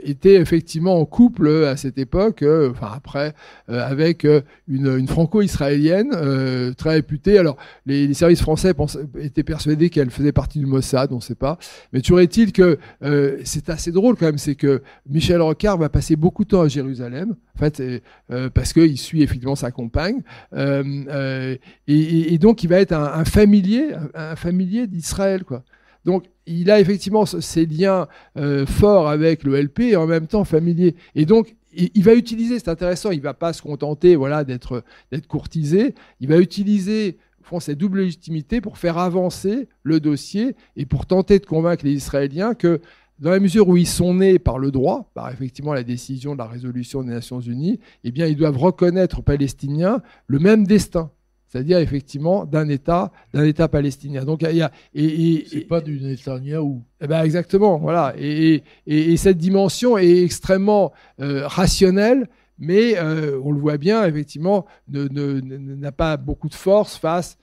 était effectivement en couple à cette époque, avec une franco-israélienne très réputée. Alors les services français étaient persuadés qu'elle faisait partie du Mossad, on ne sait pas. Mais toujours est-il que c'est assez drôle quand même, c'est que Michel Rocard va passer beaucoup de temps à Jérusalem, en fait, parce qu'il suit effectivement sa compagne, et donc il va être un familier d'Israël, quoi. Donc il a effectivement ces liens forts avec le LP et en même temps familier. Et donc il va utiliser, c'est intéressant, il ne va pas se contenter d'être courtisé, il va utiliser cette double légitimité pour faire avancer le dossier et pour tenter de convaincre les Israéliens que dans la mesure où ils sont nés par le droit, par effectivement la décision de la résolution des Nations Unies, eh bien, ils doivent reconnaître aux Palestiniens le même destin, c'est-à-dire effectivement d'un État palestinien. Donc c'est pas du Netanyahou. Exactement, voilà. Et cette dimension est extrêmement rationnelle, mais on le voit bien, effectivement, n'a pas beaucoup de force face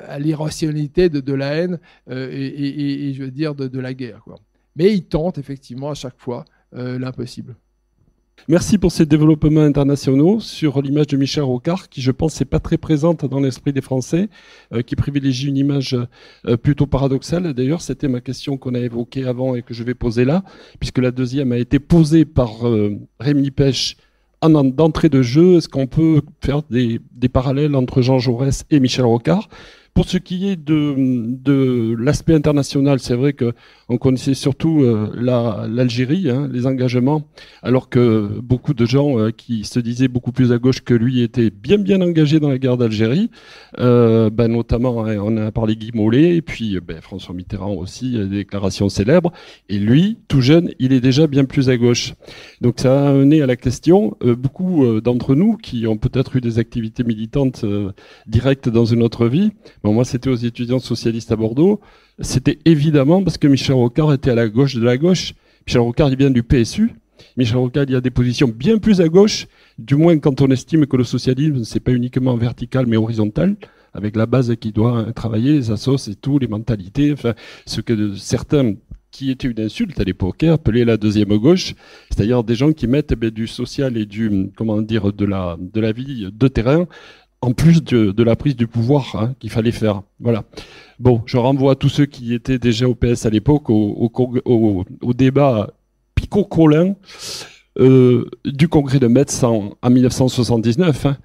à l'irrationalité de la haine et je veux dire de la guerre, quoi. Mais il tente effectivement à chaque fois l'impossible. Merci pour ces développements internationaux sur l'image de Michel Rocard, qui je pense n'est pas très présente dans l'esprit des Français, qui privilégie une image plutôt paradoxale. D'ailleurs, c'était ma question qu'on a évoquée avant et que je vais poser là, puisque la deuxième a été posée par Rémi Pech d'entrée de jeu. Est-ce qu'on peut faire des parallèles entre Jean Jaurès et Michel Rocard ? Pour ce qui est de l'aspect international, c'est vrai qu'on connaissait surtout l'Algérie, hein, les engagements, alors que beaucoup de gens qui se disaient beaucoup plus à gauche que lui étaient bien engagés dans la guerre d'Algérie. Notamment, on a parlé Guy Mollet, et puis François Mitterrand aussi, des déclarations célèbres. Et lui, tout jeune, il est déjà bien plus à gauche. Donc ça a amené à la question, beaucoup d'entre nous qui ont peut-être eu des activités militantes directes dans une autre vie. Bon, moi, c'était aux étudiants socialistes à Bordeaux. C'était évidemment parce que Michel Rocard était à la gauche de la gauche. Michel Rocard, il vient du PSU. Michel Rocard, il a des positions bien plus à gauche, du moins quand on estime que le socialisme, c'est pas uniquement vertical, mais horizontal, avec la base qui doit travailler, les assos et tout, les mentalités, enfin, ce que certains, qui était une insulte à l'époque, appelée la deuxième gauche, c'est-à-dire des gens qui mettent du social et de la vie de terrain, en plus de la prise du pouvoir, hein, qu'il fallait faire. Voilà. Bon, je renvoie à tous ceux qui étaient déjà au PS à l'époque au débat Picot-Collin du congrès de Metz en 1979, hein,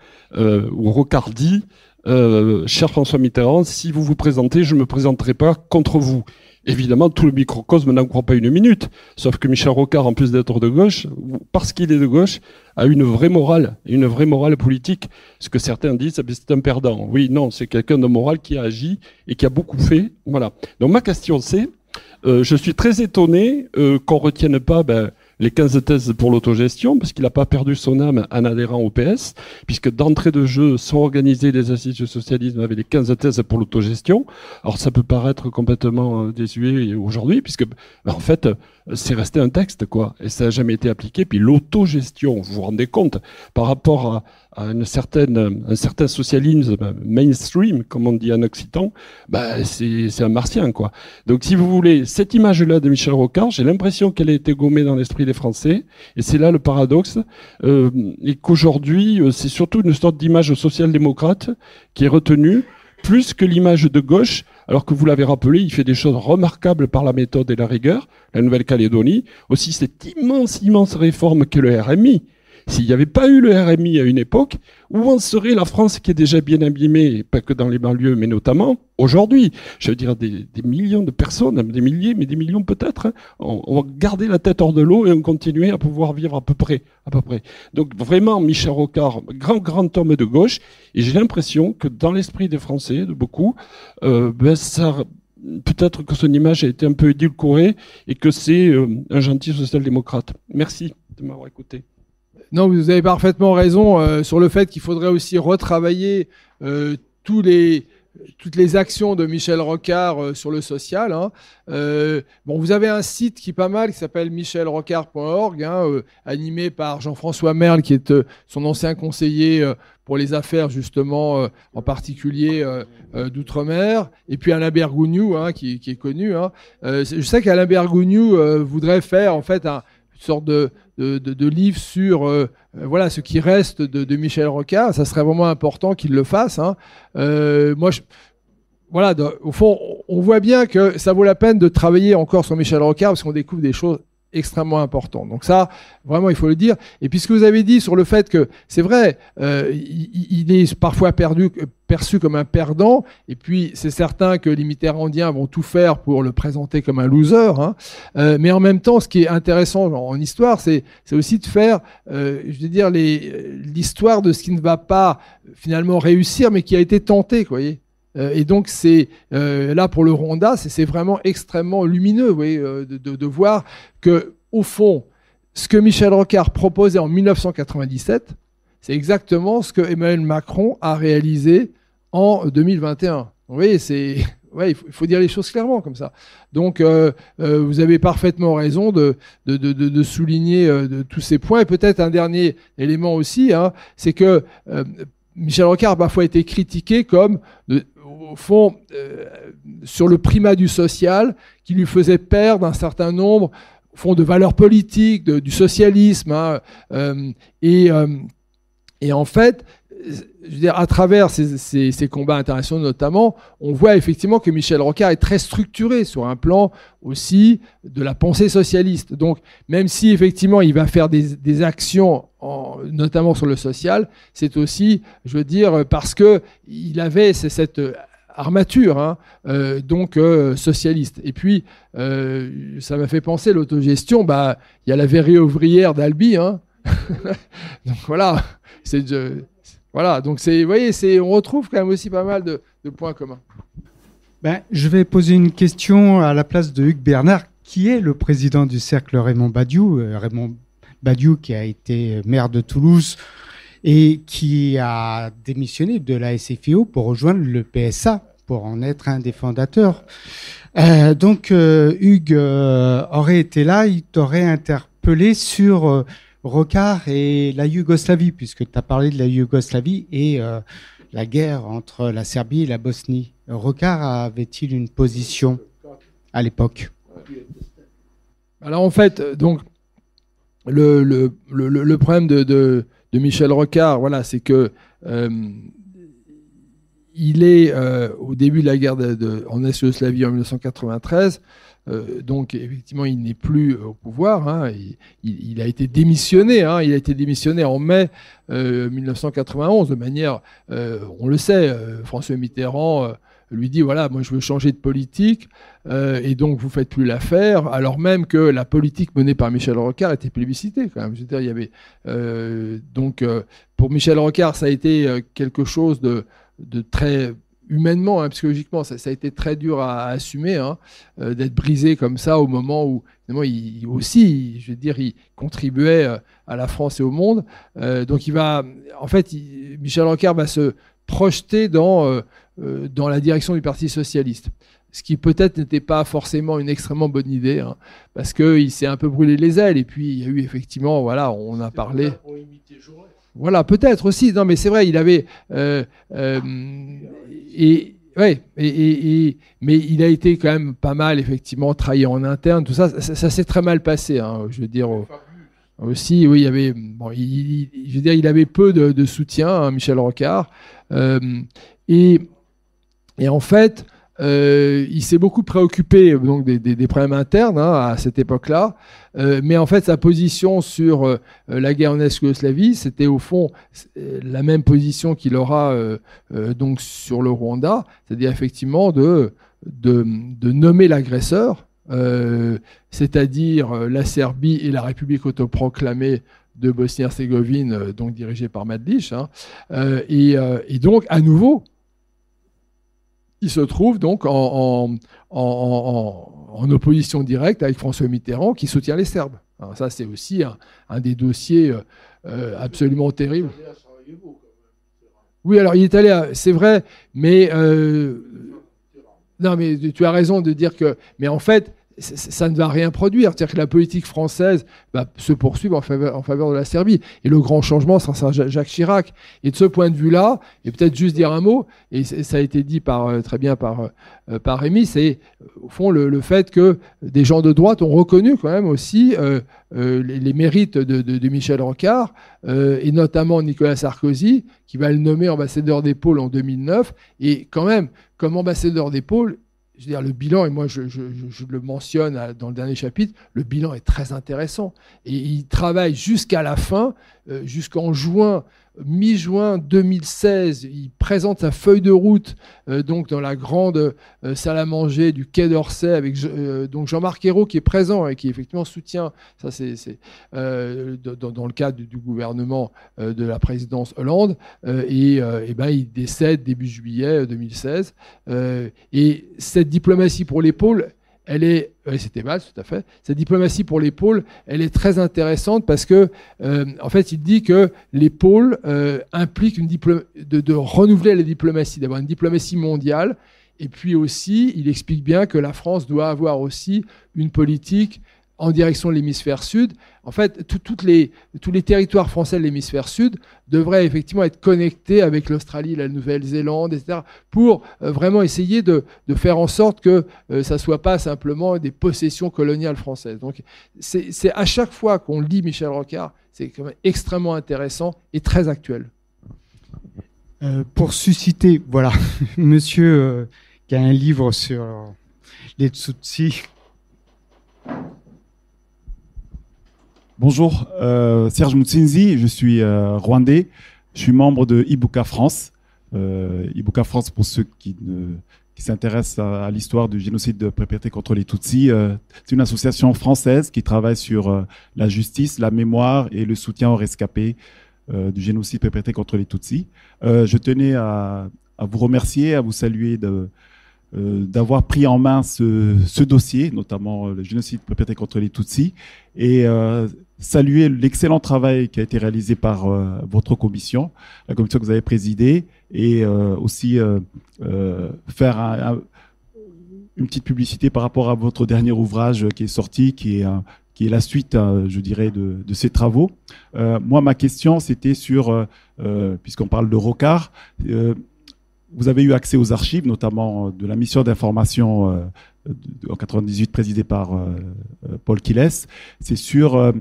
où Rocard dit cher François Mitterrand, si vous vous présentez, je ne me présenterai pas contre vous. Évidemment, tout le microcosme n'en croit pas une minute, sauf que Michel Rocard, en plus d'être de gauche, parce qu'il est de gauche, a une vraie morale politique. Ce que certains disent, c'est un perdant. Oui, non, c'est quelqu'un de moral qui a agi et qui a beaucoup fait. Voilà. Donc ma question c'est, je suis très étonné qu'on retienne pas les 15 thèses pour l'autogestion, parce qu'il n'a pas perdu son âme en adhérant au PS, puisque d'entrée de jeu sont organisées les assises du socialisme avec les 15 thèses pour l'autogestion. Alors ça peut paraître complètement désuet aujourd'hui, puisque en fait, c'est resté un texte, quoi, et ça n'a jamais été appliqué. Puis l'autogestion, vous vous rendez compte, par rapport à un certain socialisme mainstream, comme on dit en occitan, c'est un martien, quoi. Donc, si vous voulez, cette image-là de Michel Rocard, j'ai l'impression qu'elle a été gommée dans l'esprit des Français, et c'est là le paradoxe, et qu'aujourd'hui, c'est surtout une sorte d'image social-démocrate qui est retenue, plus que l'image de gauche, alors que vous l'avez rappelé, il fait des choses remarquables par la méthode et la rigueur, la Nouvelle-Calédonie, aussi cette immense réforme qu'est le RMI. S'il n'y avait pas eu le RMI à une époque, où en serait la France qui est déjà bien abîmée, pas que dans les banlieues, mais notamment aujourd'hui? Je veux dire, des millions de personnes, des milliers, mais des millions peut-être, hein, on va garder la tête hors de l'eau et on continuer à pouvoir vivre à peu près. Donc vraiment, Michel Rocard, grand homme de gauche, et j'ai l'impression que dans l'esprit des Français, de beaucoup, peut-être que son image a été un peu édulcorée et que c'est un gentil social-démocrate. Merci de m'avoir écouté. Non, vous avez parfaitement raison sur le fait qu'il faudrait aussi retravailler toutes les actions de Michel Rocard sur le social. Hein. Vous avez un site qui est pas mal, qui s'appelle michelrocard.org, animé par Jean-François Merle, qui est son ancien conseiller pour les affaires, justement, en particulier d'outre-mer. Et puis Alain Bergougnou, qui est connu. Je sais qu'Alain Bergougnou voudrait faire, en fait, une sorte de livre sur ce qui reste de Michel Rocard. Ça serait vraiment important qu'il le fasse. Au fond, on voit bien que ça vaut la peine de travailler encore sur Michel Rocard parce qu'on découvre des choses extrêmement importantes. Donc ça, vraiment, il faut le dire. Et puis ce que vous avez dit sur le fait que, c'est vrai, il est parfois perçu comme un perdant, et puis c'est certain que les Mitterrandiens vont tout faire pour le présenter comme un loser, mais en même temps, ce qui est intéressant en histoire, c'est aussi de faire, l'histoire de ce qui ne va pas finalement réussir, mais qui a été tenté, vous voyez. Et donc c'est là pour le Rwanda, c'est vraiment extrêmement lumineux, vous voyez, de voir que au fond, ce que Michel Rocard proposait en 1997, c'est exactement ce que Emmanuel Macron a réalisé en 2021. Vous voyez, il faut dire les choses clairement comme ça. Donc vous avez parfaitement raison de souligner tous ces points. Et peut-être un dernier élément aussi, c'est que Michel Rocard a parfois été critiqué comme, au fond, sur le primat du social, qui lui faisait perdre un certain nombre, au fond, de valeurs politiques, du socialisme. Et en fait, je veux dire, à travers ces combats internationaux notamment, on voit effectivement que Michel Rocard est très structuré sur un plan aussi de la pensée socialiste. Donc, même si effectivement il va faire des actions, notamment sur le social, c'est aussi, je veux dire, parce que il avait cette armature, socialiste. Et puis, ça m'a fait penser l'autogestion. Il y a la verrerie ouvrière d'Albi. Donc voilà, voilà, donc vous voyez, on retrouve quand même aussi pas mal de points communs. Je vais poser une question à la place de Hugues Bernard, qui est le président du cercle Raymond Badiou. Raymond Badiou qui a été maire de Toulouse et qui a démissionné de la SFIO pour rejoindre le PSA, pour en être un des fondateurs. Donc Hugues aurait été là, il t'aurait interpellé sur Rocard et la Yougoslavie, puisque tu as parlé de la Yougoslavie et la guerre entre la Serbie et la Bosnie. Rocard avait-il une position à l'époque? Alors en fait, donc le problème de Michel Rocard, voilà, c'est que il est au début de la guerre en ex-Yougoslavie en 1993. Donc effectivement, il n'est plus au pouvoir. Hein, il a été démissionné. Hein, il a été démissionné en mai 1991 de manière, on le sait, François Mitterrand lui dit voilà, moi je veux changer de politique et donc vous faites plus l'affaire, alors même que la politique menée par Michel Rocard était plébiscitée quand même. Je veux dire, il y avait donc pour Michel Rocard, ça a été quelque chose de très humainement, hein, psychologiquement, ça a été très dur à assumer, hein, d'être brisé comme ça au moment où il aussi, je veux dire, il contribuait à la France et au monde. Donc Michel Rocard va se projeter dans la direction du Parti socialiste. Ce qui peut-être n'était pas forcément une extrêmement bonne idée, hein, parce qu'il s'est un peu brûlé les ailes. Et puis il y a eu effectivement, voilà, on a parlé. Pour imiter Jaurès. Voilà, peut-être aussi. Non, mais c'est vrai, il avait. Mais il a été quand même pas mal, effectivement, trahi en interne. Tout ça, ça s'est très mal passé. Hein, je veux dire. Aussi, oui, il y avait. Bon, je veux dire, il avait peu de soutien, hein, Michel Rocard. Et en fait, il s'est beaucoup préoccupé donc des problèmes internes, hein, à cette époque-là. Mais en fait, sa position sur la guerre en ex-Yougoslavie, c'était au fond la même position qu'il aura donc sur le Rwanda, c'est-à-dire effectivement de nommer l'agresseur, c'est-à-dire la Serbie et la République autoproclamée de Bosnie-Herzégovine, donc dirigée par Mladić, hein, et donc à nouveau. Il se trouve donc en opposition directe avec François Mitterrand qui soutient les Serbes. Alors ça, c'est aussi un des dossiers absolument terribles. Oui, alors il est allé, c'est vrai, mais non, mais tu as raison de dire que, mais en fait, ça ne va rien produire. C'est-à-dire que la politique française va se poursuivre en faveur de la Serbie. Et le grand changement sera Jacques Chirac. Et de ce point de vue-là, et peut-être juste dire un mot, et ça a été dit très bien par Rémi, c'est au fond le fait que des gens de droite ont reconnu quand même aussi les mérites de Michel Rocard, et notamment Nicolas Sarkozy, qui va le nommer ambassadeur des pôles en 2009. Et quand même, comme ambassadeur des pôles, je veux dire, le bilan, et moi je le mentionne dans le dernier chapitre, le bilan est très intéressant. Et il travaille jusqu'à la fin, jusqu'en mi-juin 2016. Il présente sa feuille de route donc dans la grande salle à manger du Quai d'Orsay avec donc Jean-Marc Ayrault qui est présent et qui effectivement soutient, ça c'est dans le cadre du gouvernement de la présidence Hollande. Il décède début juillet 2016. Et cette diplomatie pour les pôles, c'était Valls, tout à fait. Cette diplomatie pour les pôles, elle est très intéressante parce que, en fait, il dit que les pôles impliquent de renouveler la diplomatie, d'avoir une diplomatie mondiale. Et puis aussi, il explique bien que la France doit avoir aussi une politique en direction de l'hémisphère sud. En fait, tous les territoires français de l'hémisphère sud devraient effectivement être connectés avec l'Australie, la Nouvelle-Zélande, etc., pour vraiment essayer de faire en sorte que ça ne soit pas simplement des possessions coloniales françaises. Donc, c'est à chaque fois qu'on lit Michel Rocard, c'est quand même extrêmement intéressant et très actuel. Pour susciter, voilà, monsieur qui a un livre sur les Tutsis. Bonjour, Serge Mutsinzi, je suis rwandais, je suis membre de Ibuka France. Ibuka France, pour ceux qui s'intéressent à l'histoire du génocide perpétré contre les Tutsis, c'est une association française qui travaille sur la justice, la mémoire et le soutien aux rescapés du génocide perpétré contre les Tutsis. Je tenais à vous remercier, à vous saluer d'avoir pris en main ce dossier, notamment le génocide perpétré contre les Tutsis, et saluer l'excellent travail qui a été réalisé par votre commission, la commission que vous avez présidée, et aussi faire une petite publicité par rapport à votre dernier ouvrage qui est sorti, qui est la suite, je dirais, de ces travaux. Moi, ma question, c'était sur, puisqu'on parle de Rocard, vous avez eu accès aux archives, notamment de la mission d'information en 98 présidée par Paul Quiles. C'est sur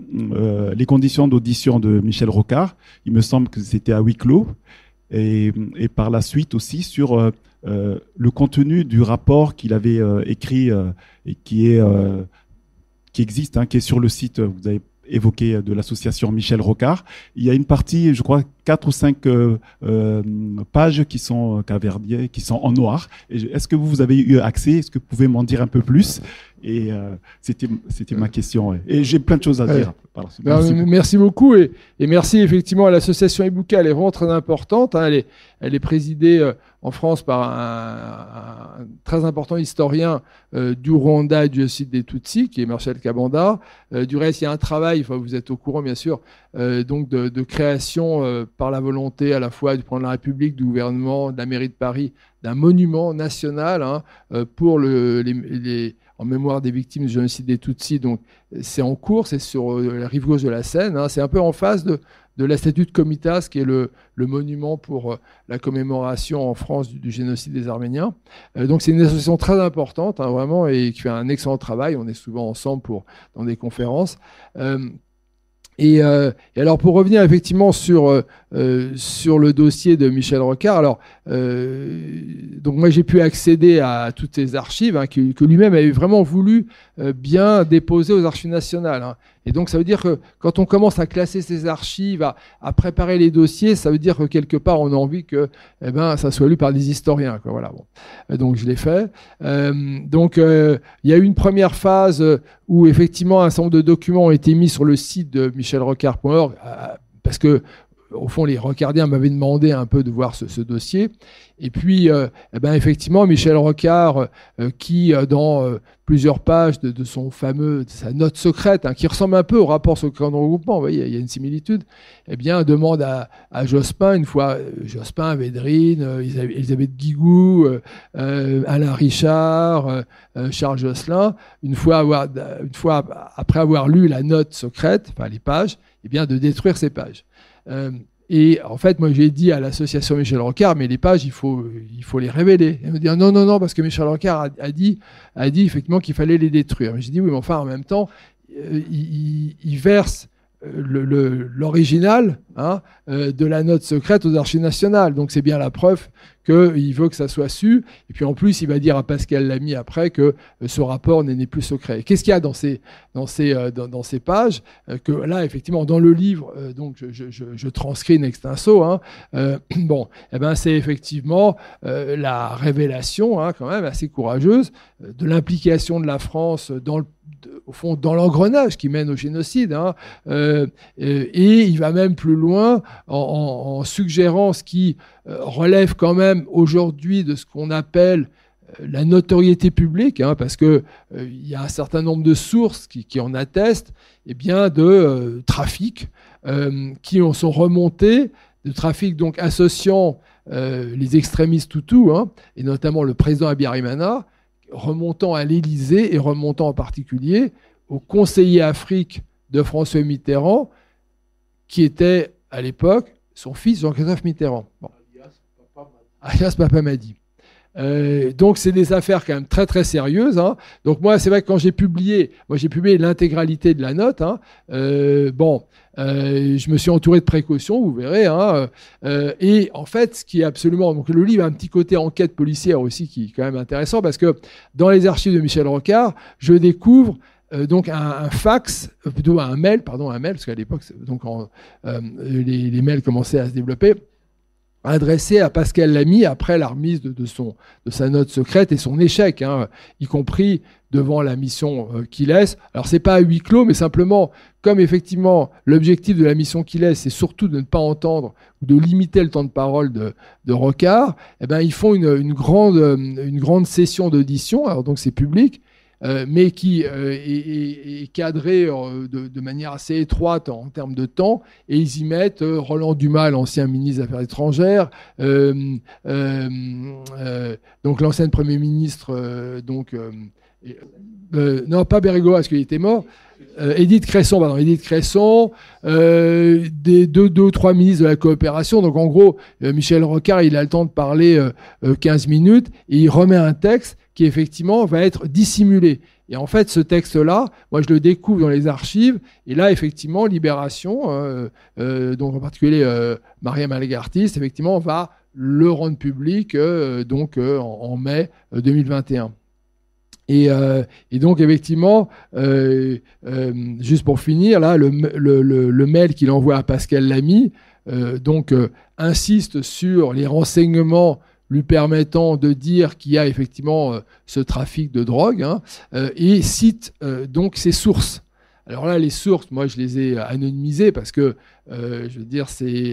les conditions d'audition de Michel Rocard. Il me semble que c'était à huis clos. et par la suite aussi sur le contenu du rapport qu'il avait écrit et qui existe, qui est sur le site, vous avez évoqué, de l'association Michel Rocard. Il y a une partie, je crois, 4 ou 5 pages qui sont caverdier, qui sont en noir. Est-ce que vous avez eu accès? Est-ce que vous pouvez m'en dire un peu plus? Et c'était ma question. Ouais. Et j'ai plein de choses à dire. Merci beaucoup. Et merci effectivement à l'association Ibuka. Elle est vraiment très importante. Elle est présidée en France par un très important historien du Rwanda et du génocide des Tutsis, qui est Marshal Kabanda. Du reste, il y a un travail, vous êtes au courant bien sûr, donc de création par la volonté à la fois du président de la République, du gouvernement, de la mairie de Paris, d'un monument national pour en mémoire des victimes du génocide des Tutsis. Donc c'est en cours, c'est sur la rive gauche de la Seine. C'est un peu en face de la statue de Komitas, qui est le monument pour la commémoration en France du génocide des Arméniens. Donc c'est une association très importante, vraiment, et qui fait un excellent travail. On est souvent ensemble dans des conférences. Et alors, pour revenir effectivement sur le dossier de Michel Rocard, alors donc moi j'ai pu accéder à toutes ces archives que lui-même avait vraiment voulu bien déposer aux archives nationales. Et donc ça veut dire que quand on commence à classer ces archives, à préparer les dossiers, ça veut dire que quelque part on a envie que ça soit lu par des historiens, quoi. Voilà. Bon. Donc je l'ai fait. Donc il y a eu une première phase où effectivement un certain nombre de documents ont été mis sur le site de michelrocard.org parce que au fond, les Rocardiens m'avaient demandé un peu de voir ce dossier. Et puis, effectivement, Michel Rocard, qui, dans plusieurs pages de sa note secrète, qui ressemble un peu au rapport secret de regroupement, vous voyez, il y a une similitude, demande à Jospin, une fois, Jospin, Védrine, Elisabeth Guigou, Alain Richard, Charles Josselin, une fois après avoir lu la note secrète, enfin les pages, de détruire ces pages. Et en fait, moi j'ai dit à l'association Michel Rocard, mais les pages, il faut les révéler. Elle me dit non, parce que Michel Rocard a dit effectivement qu'il fallait les détruire. J'ai dit oui, mais enfin en même temps, il verse l'original de la note secrète aux archives nationales. Donc c'est bien la preuve qu'il veut que ça soit su. Et puis en plus, il va dire à Pascal Lamy après que ce rapport n'est plus secret. Qu'est-ce qu'il y a dans ces pages que là, effectivement, dans le livre, donc je transcris in extenso. C'est effectivement la révélation, quand même assez courageuse, de l'implication de la France au fond, dans l'engrenage qui mène au génocide. Et il va même plus loin en suggérant ce qui relève quand même aujourd'hui de ce qu'on appelle la notoriété publique, parce que il y a un certain nombre de sources qui en attestent, de trafics qui sont remontés, de trafics donc associant les extrémistes Hutus, et notamment le président Habyarimana, remontant à l'Élysée et remontant en particulier au conseiller Afrique de François Mitterrand, qui était à l'époque son fils Jean-Christophe Mitterrand. Bon. Alias Papa Madi. Donc c'est des affaires quand même très très sérieuses. Donc moi c'est vrai que quand j'ai publié l'intégralité de la note. Je me suis entouré de précautions, vous verrez. Et en fait, ce qui est absolument... Donc le livre a un petit côté enquête policière aussi qui est quand même intéressant parce que dans les archives de Michel Rocard, je découvre donc un fax, plutôt un mail, parce qu'à l'époque, les mails commençaient à se développer, adressé à Pascal Lamy après la remise de sa note secrète et son échec, y compris devant la mission qu'il laisse. Alors c'est pas à huis clos, mais simplement, comme effectivement l'objectif de la mission qu'il laisse, c'est surtout de ne pas entendre ou de limiter le temps de parole de Rocard, ils font une grande session d'audition, alors donc c'est public, mais qui est cadré de manière assez étroite en termes de temps, et ils y mettent Roland Dumas, l'ancien ministre des Affaires étrangères, donc l'ancien Premier ministre, non pas Bérégovoy parce qu'il était mort, Édith Cresson, des deux ou trois ministres de la coopération. Donc en gros, Michel Rocard, il a le temps de parler 15 minutes et il remet un texte qui effectivement va être dissimulé. Et en fait, ce texte-là, moi, je le découvre dans les archives. Et là, effectivement, Libération, donc en particulier Mariam Algartis, effectivement, va le rendre public en mai 2021. Et donc, effectivement, juste pour finir, là, le mail qu'il envoie à Pascal Lamy, insiste sur les renseignements lui permettant de dire qu'il y a effectivement ce trafic de drogue, et cite donc ses sources. Alors là, les sources, moi, je les ai anonymisées parce que, je veux dire,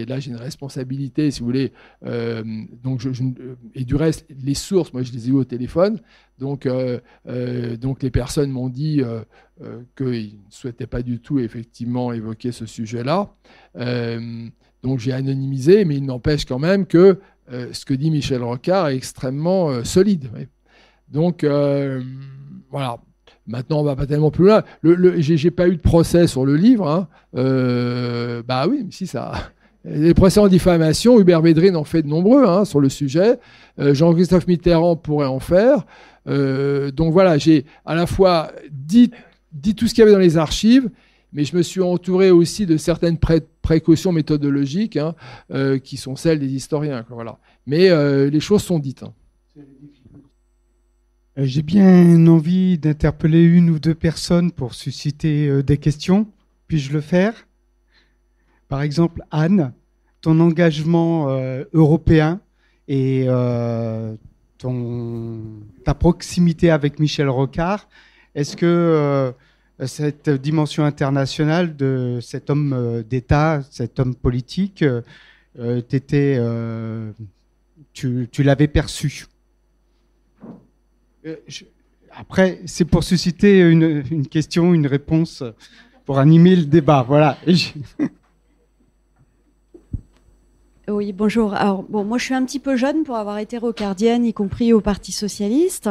là, j'ai une responsabilité, si vous voulez. Et du reste, les sources, moi, je les ai eues au téléphone. Donc les personnes m'ont dit qu'ils ne souhaitaient pas du tout, effectivement, évoquer ce sujet-là. Donc j'ai anonymisé, mais il n'empêche quand même que ce que dit Michel Rocard est extrêmement solide. Oui. Donc, voilà. Maintenant, on ne va pas tellement plus loin. J'ai pas eu de procès sur le livre. Bah oui, si ça. Les procès en diffamation, Hubert Védrine en fait de nombreux sur le sujet. Jean-Christophe Mitterrand pourrait en faire. Donc voilà, j'ai à la fois dit tout ce qu'il y avait dans les archives, mais je me suis entouré aussi de certaines précautions méthodologiques qui sont celles des historiens. Voilà. Mais les choses sont dites. J'ai bien envie d'interpeller une ou deux personnes pour susciter des questions. Puis-je le faire ? Par exemple, Anne, ton engagement européen et ta proximité avec Michel Rocard, est-ce que cette dimension internationale de cet homme d'État, cet homme politique, tu l'avais perçu ? Après, c'est pour susciter une question, une réponse, pour animer le débat. Voilà. Oui, bonjour. Alors, moi, je suis un petit peu jeune pour avoir été rocardienne, y compris au Parti socialiste.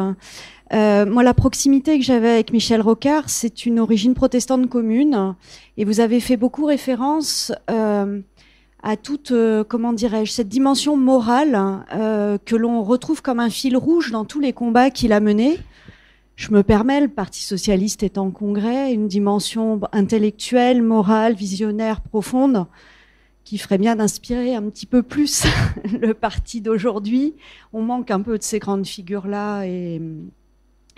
Moi, la proximité que j'avais avec Michel Rocard, c'est une origine protestante commune. Et vous avez fait beaucoup référence à toute, cette dimension morale que l'on retrouve comme un fil rouge dans tous les combats qu'il a menés. Je me permets, le Parti socialiste est en congrès, une dimension intellectuelle, morale, visionnaire, profonde, qui ferait bien d'inspirer un petit peu plus le parti d'aujourd'hui. On manque un peu de ces grandes figures-là et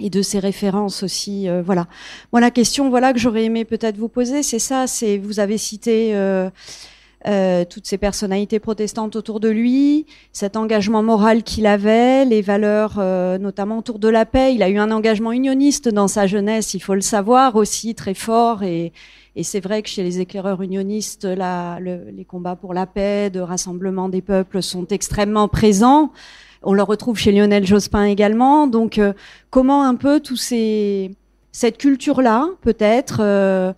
de ces références aussi. Voilà. Moi, la question que j'aurais aimé peut-être vous poser, c'est ça. Vous avez cité toutes ces personnalités protestantes autour de lui, cet engagement moral qu'il avait, les valeurs notamment autour de la paix. Il a eu un engagement unioniste dans sa jeunesse, il faut le savoir aussi, très fort. Et c'est vrai que chez les éclaireurs unionistes, les combats pour la paix, de rassemblement des peuples sont extrêmement présents. On le retrouve chez Lionel Jospin également. Donc, comment un peu cette culture-là, peut-être,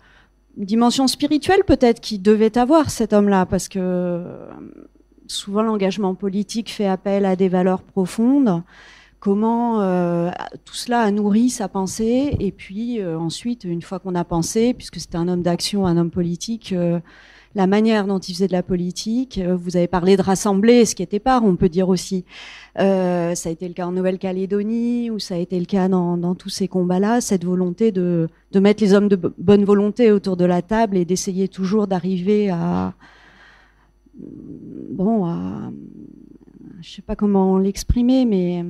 une dimension spirituelle peut-être qu'il devait avoir cet homme-là, parce que souvent l'engagement politique fait appel à des valeurs profondes. Comment tout cela a nourri sa pensée, et puis ensuite, une fois qu'on a pensé, puisque c'était un homme d'action, un homme politique, la manière dont il faisait de la politique, vous avez parlé de rassembler, ce qui était pas, on peut dire aussi. Ça a été le cas en Nouvelle-Calédonie, ou ça a été le cas dans tous ces combats-là, cette volonté de mettre les hommes de bonne volonté autour de la table et d'essayer toujours d'arriver à je sais pas comment l'exprimer, mais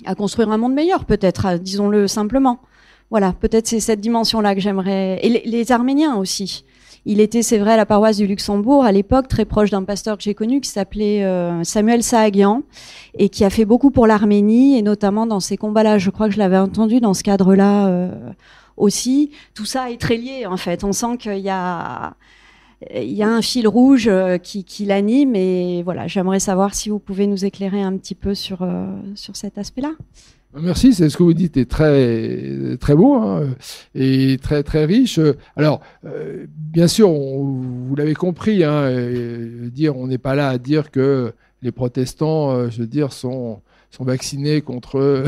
à construire un monde meilleur, peut-être, disons-le simplement. Voilà, peut-être c'est cette dimension-là que j'aimerais. Et les Arméniens aussi. Il était, c'est vrai, à la paroisse du Luxembourg, à l'époque, très proche d'un pasteur que j'ai connu qui s'appelait Samuel Saagian, et qui a fait beaucoup pour l'Arménie, et notamment dans ces combats-là. Je crois que je l'avais entendu dans ce cadre-là aussi. Tout ça est très lié, en fait. On sent qu'il y a un fil rouge qui l'anime, et voilà, j'aimerais savoir si vous pouvez nous éclairer un petit peu sur cet aspect-là. Merci, c'est ce que vous dites est très très beau et très très riche. Alors, bien sûr, vous l'avez compris, on n'est pas là à dire que les protestants, sont sont vaccinés contre,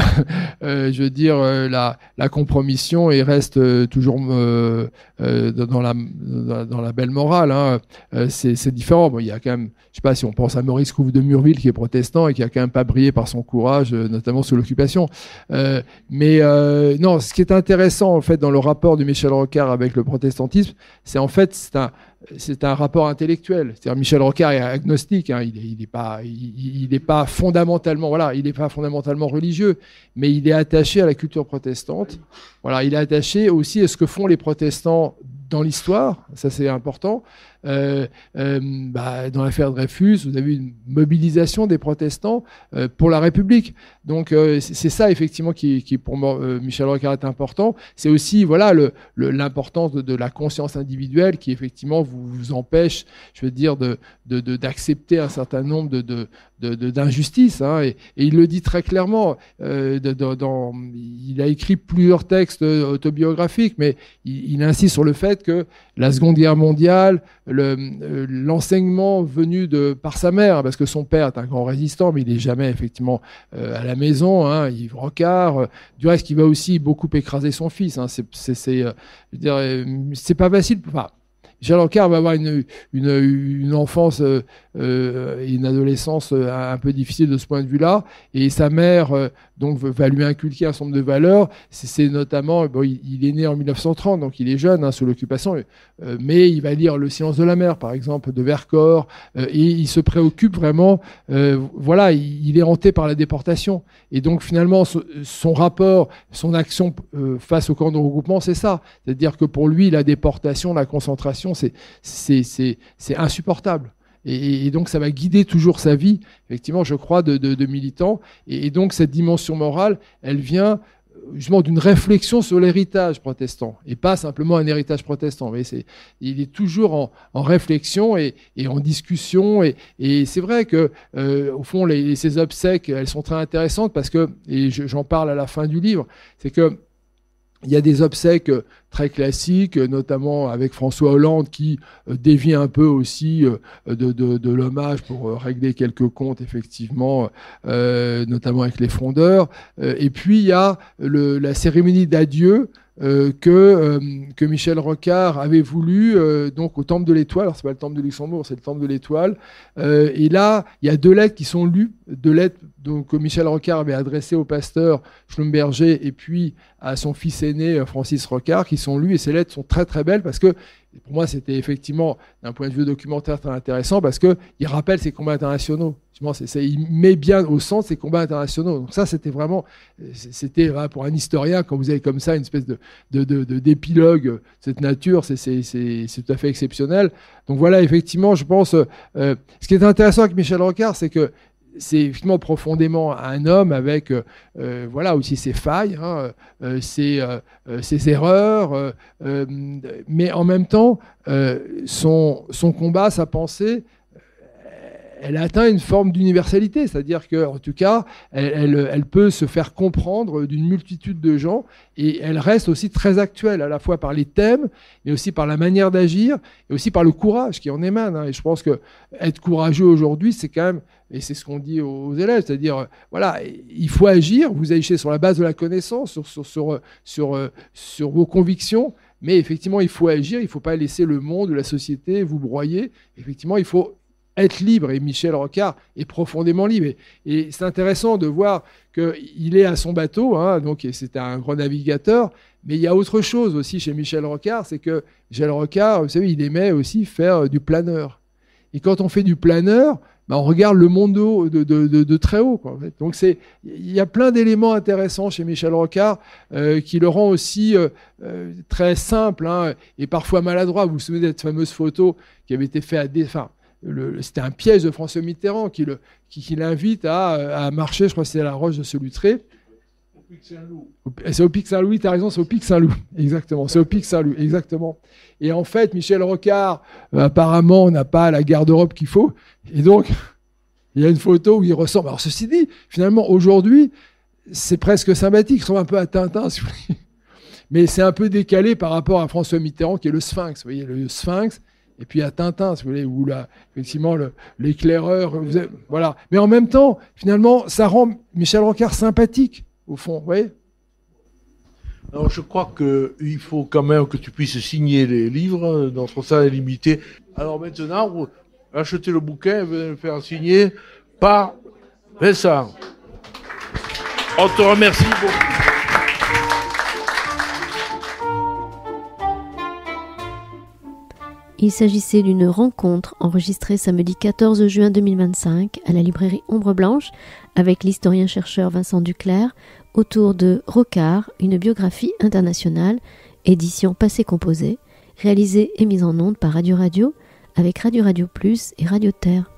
je veux dire, la compromission et restent toujours dans la belle morale. Hein. C'est différent. Bon, il y a quand même, je sais pas si on pense à Maurice Couve de Murville qui est protestant et qui a quand même pas brillé par son courage, notamment sous l'occupation. Mais non, ce qui est intéressant en fait dans le rapport de Michel Rocard avec le protestantisme, c'est en fait c'est un rapport intellectuel. C'est-à-dire Michel Rocard est agnostique, hein. Il n'est pas fondamentalement, voilà, il n'est pas fondamentalement religieux, mais il est attaché à la culture protestante. Voilà, il est attaché aussi à ce que font les protestants dans l'histoire, ça c'est important. Dans l'affaire Dreyfus, vous avez une mobilisation des protestants pour la République. Donc c'est ça effectivement qui pour moi, Michel Rocard est important. C'est aussi voilà l'importance de la conscience individuelle qui effectivement vous empêche, je veux dire, d'accepter un certain nombre d'injustices. Hein, et il le dit très clairement. Il a écrit plusieurs textes autobiographiques, mais il insiste sur le fait que la Seconde Guerre mondiale, l'enseignement venu par sa mère, parce que son père est un grand résistant, mais il n'est jamais effectivement à la maison, hein, Yves Rocard. Du reste, il va aussi beaucoup écraser son fils. Hein, je veux dire, c'est pas facile. Enfin, Michel Rocard va avoir une enfance et une adolescence un peu difficile de ce point de vue-là, et sa mère donc va lui inculquer un certain nombre de valeurs. C'est notamment, bon, il est né en 1930, donc il est jeune, hein, sous l'occupation, mais il va lire Le silence de la mer, par exemple, de Vercors, et il se préoccupe vraiment. Voilà, il est hanté par la déportation, et donc finalement son rapport, son action face au camp de regroupement, c'est ça. C'est-à-dire que pour lui, la déportation, la concentration, c'est insupportable. Et donc, ça va guider toujours sa vie, effectivement, je crois, de militant. Et donc, cette dimension morale, elle vient justement d'une réflexion sur l'héritage protestant, et pas simplement un héritage protestant. Mais il est toujours en réflexion et en discussion. Et c'est vrai que, au fond, ces obsèques, elles sont très intéressantes parce que, et j'en parle à la fin du livre, c'est que il y a des obsèques très classiques, notamment avec François Hollande qui dévie un peu aussi de l'hommage pour régler quelques comptes, effectivement, notamment avec les frondeurs. Et puis il y a la cérémonie d'adieu que Michel Rocard avait voulu donc au Temple de l'Étoile. Alors c'est pas le Temple de Luxembourg, c'est le Temple de l'Étoile. Et là, il y a deux lettres qui sont lues, deux lettres donc, que Michel Rocard avait adressées au pasteur Schlumberger et puis à son fils aîné Francis Rocard, qui sont lues. Et ces lettres sont très très belles parce que pour moi c'était effectivement d'un point de vue documentaire très intéressant parce qu'il rappelle ces combats internationaux. Il met bien au centre ces combats internationaux. Donc ça, c'était vraiment, pour un historien, quand vous avez comme ça une espèce d'épilogue de cette nature, c'est tout à fait exceptionnel. Donc voilà, effectivement, je pense, ce qui est intéressant avec Michel Rocard, c'est que c'est effectivement profondément un homme avec voilà aussi ses failles, hein, ses erreurs, mais en même temps, son combat, sa pensée, elle atteint une forme d'universalité, c'est-à-dire qu'en tout cas, elle peut se faire comprendre d'une multitude de gens et elle reste aussi très actuelle, à la fois par les thèmes, mais aussi par la manière d'agir et aussi par le courage qui en émane. Hein. Et je pense que être courageux aujourd'hui, c'est quand même, et c'est ce qu'on dit aux élèves, c'est-à-dire, voilà, il faut agir, vous agissez sur la base de la connaissance, sur vos convictions, mais effectivement, il faut agir, il ne faut pas laisser le monde, la société vous broyer. Effectivement, il faut être libre, et Michel Rocard est profondément libre. Et c'est intéressant de voir qu'il est à son bateau, hein, donc c'est un grand navigateur, mais il y a autre chose aussi chez Michel Rocard, c'est que Michel Rocard, vous savez, il aimait aussi faire du planeur. Et quand on fait du planeur, on regarde le monde de très haut, quoi, en fait. Donc il y a plein d'éléments intéressants chez Michel Rocard qui le rend aussi très simple, hein, et parfois maladroit. Vous vous souvenez de cette fameuse photo qui avait été faite c'était un piège de François Mitterrand qui l'invite à marcher, je crois que c'est à la Roche de Solutré. Au Pic Saint-Loup. C'est au Pic Saint-Loup, tu as raison, c'est au Pic Saint-Loup. Exactement, c'est au Pic Saint-Loup, exactement. Et en fait, Michel Rocard, apparemment, n'a pas la garde-robe qu'il faut. Et donc, il y a une photo où il ressemble. Alors, ceci dit, finalement, aujourd'hui, c'est presque sympathique. Il ressemble un peu à Tintin, si vous voulez. Mais c'est un peu décalé par rapport à François Mitterrand, qui est le Sphinx. Vous voyez, le Sphinx. Et puis à Tintin, si vous voulez, où là, effectivement, l'éclaireur, voilà. Mais en même temps, finalement, ça rend Michel Rocard sympathique, au fond, vous voyez. Alors je crois qu'il faut quand même que tu puisses signer les livres, notre salle est limitée. Alors maintenant, vous achetez le bouquin et venez le faire signer par Vincent. On te remercie beaucoup. Il s'agissait d'une rencontre enregistrée samedi 14 juin 2025 à la librairie Ombre Blanche avec l'historien-chercheur Vincent Duclerc autour de Rocard, une biographie internationale, édition Passé Composé, réalisée et mise en onde par Radio Radio avec Radio Radio Plus et Radio Terre.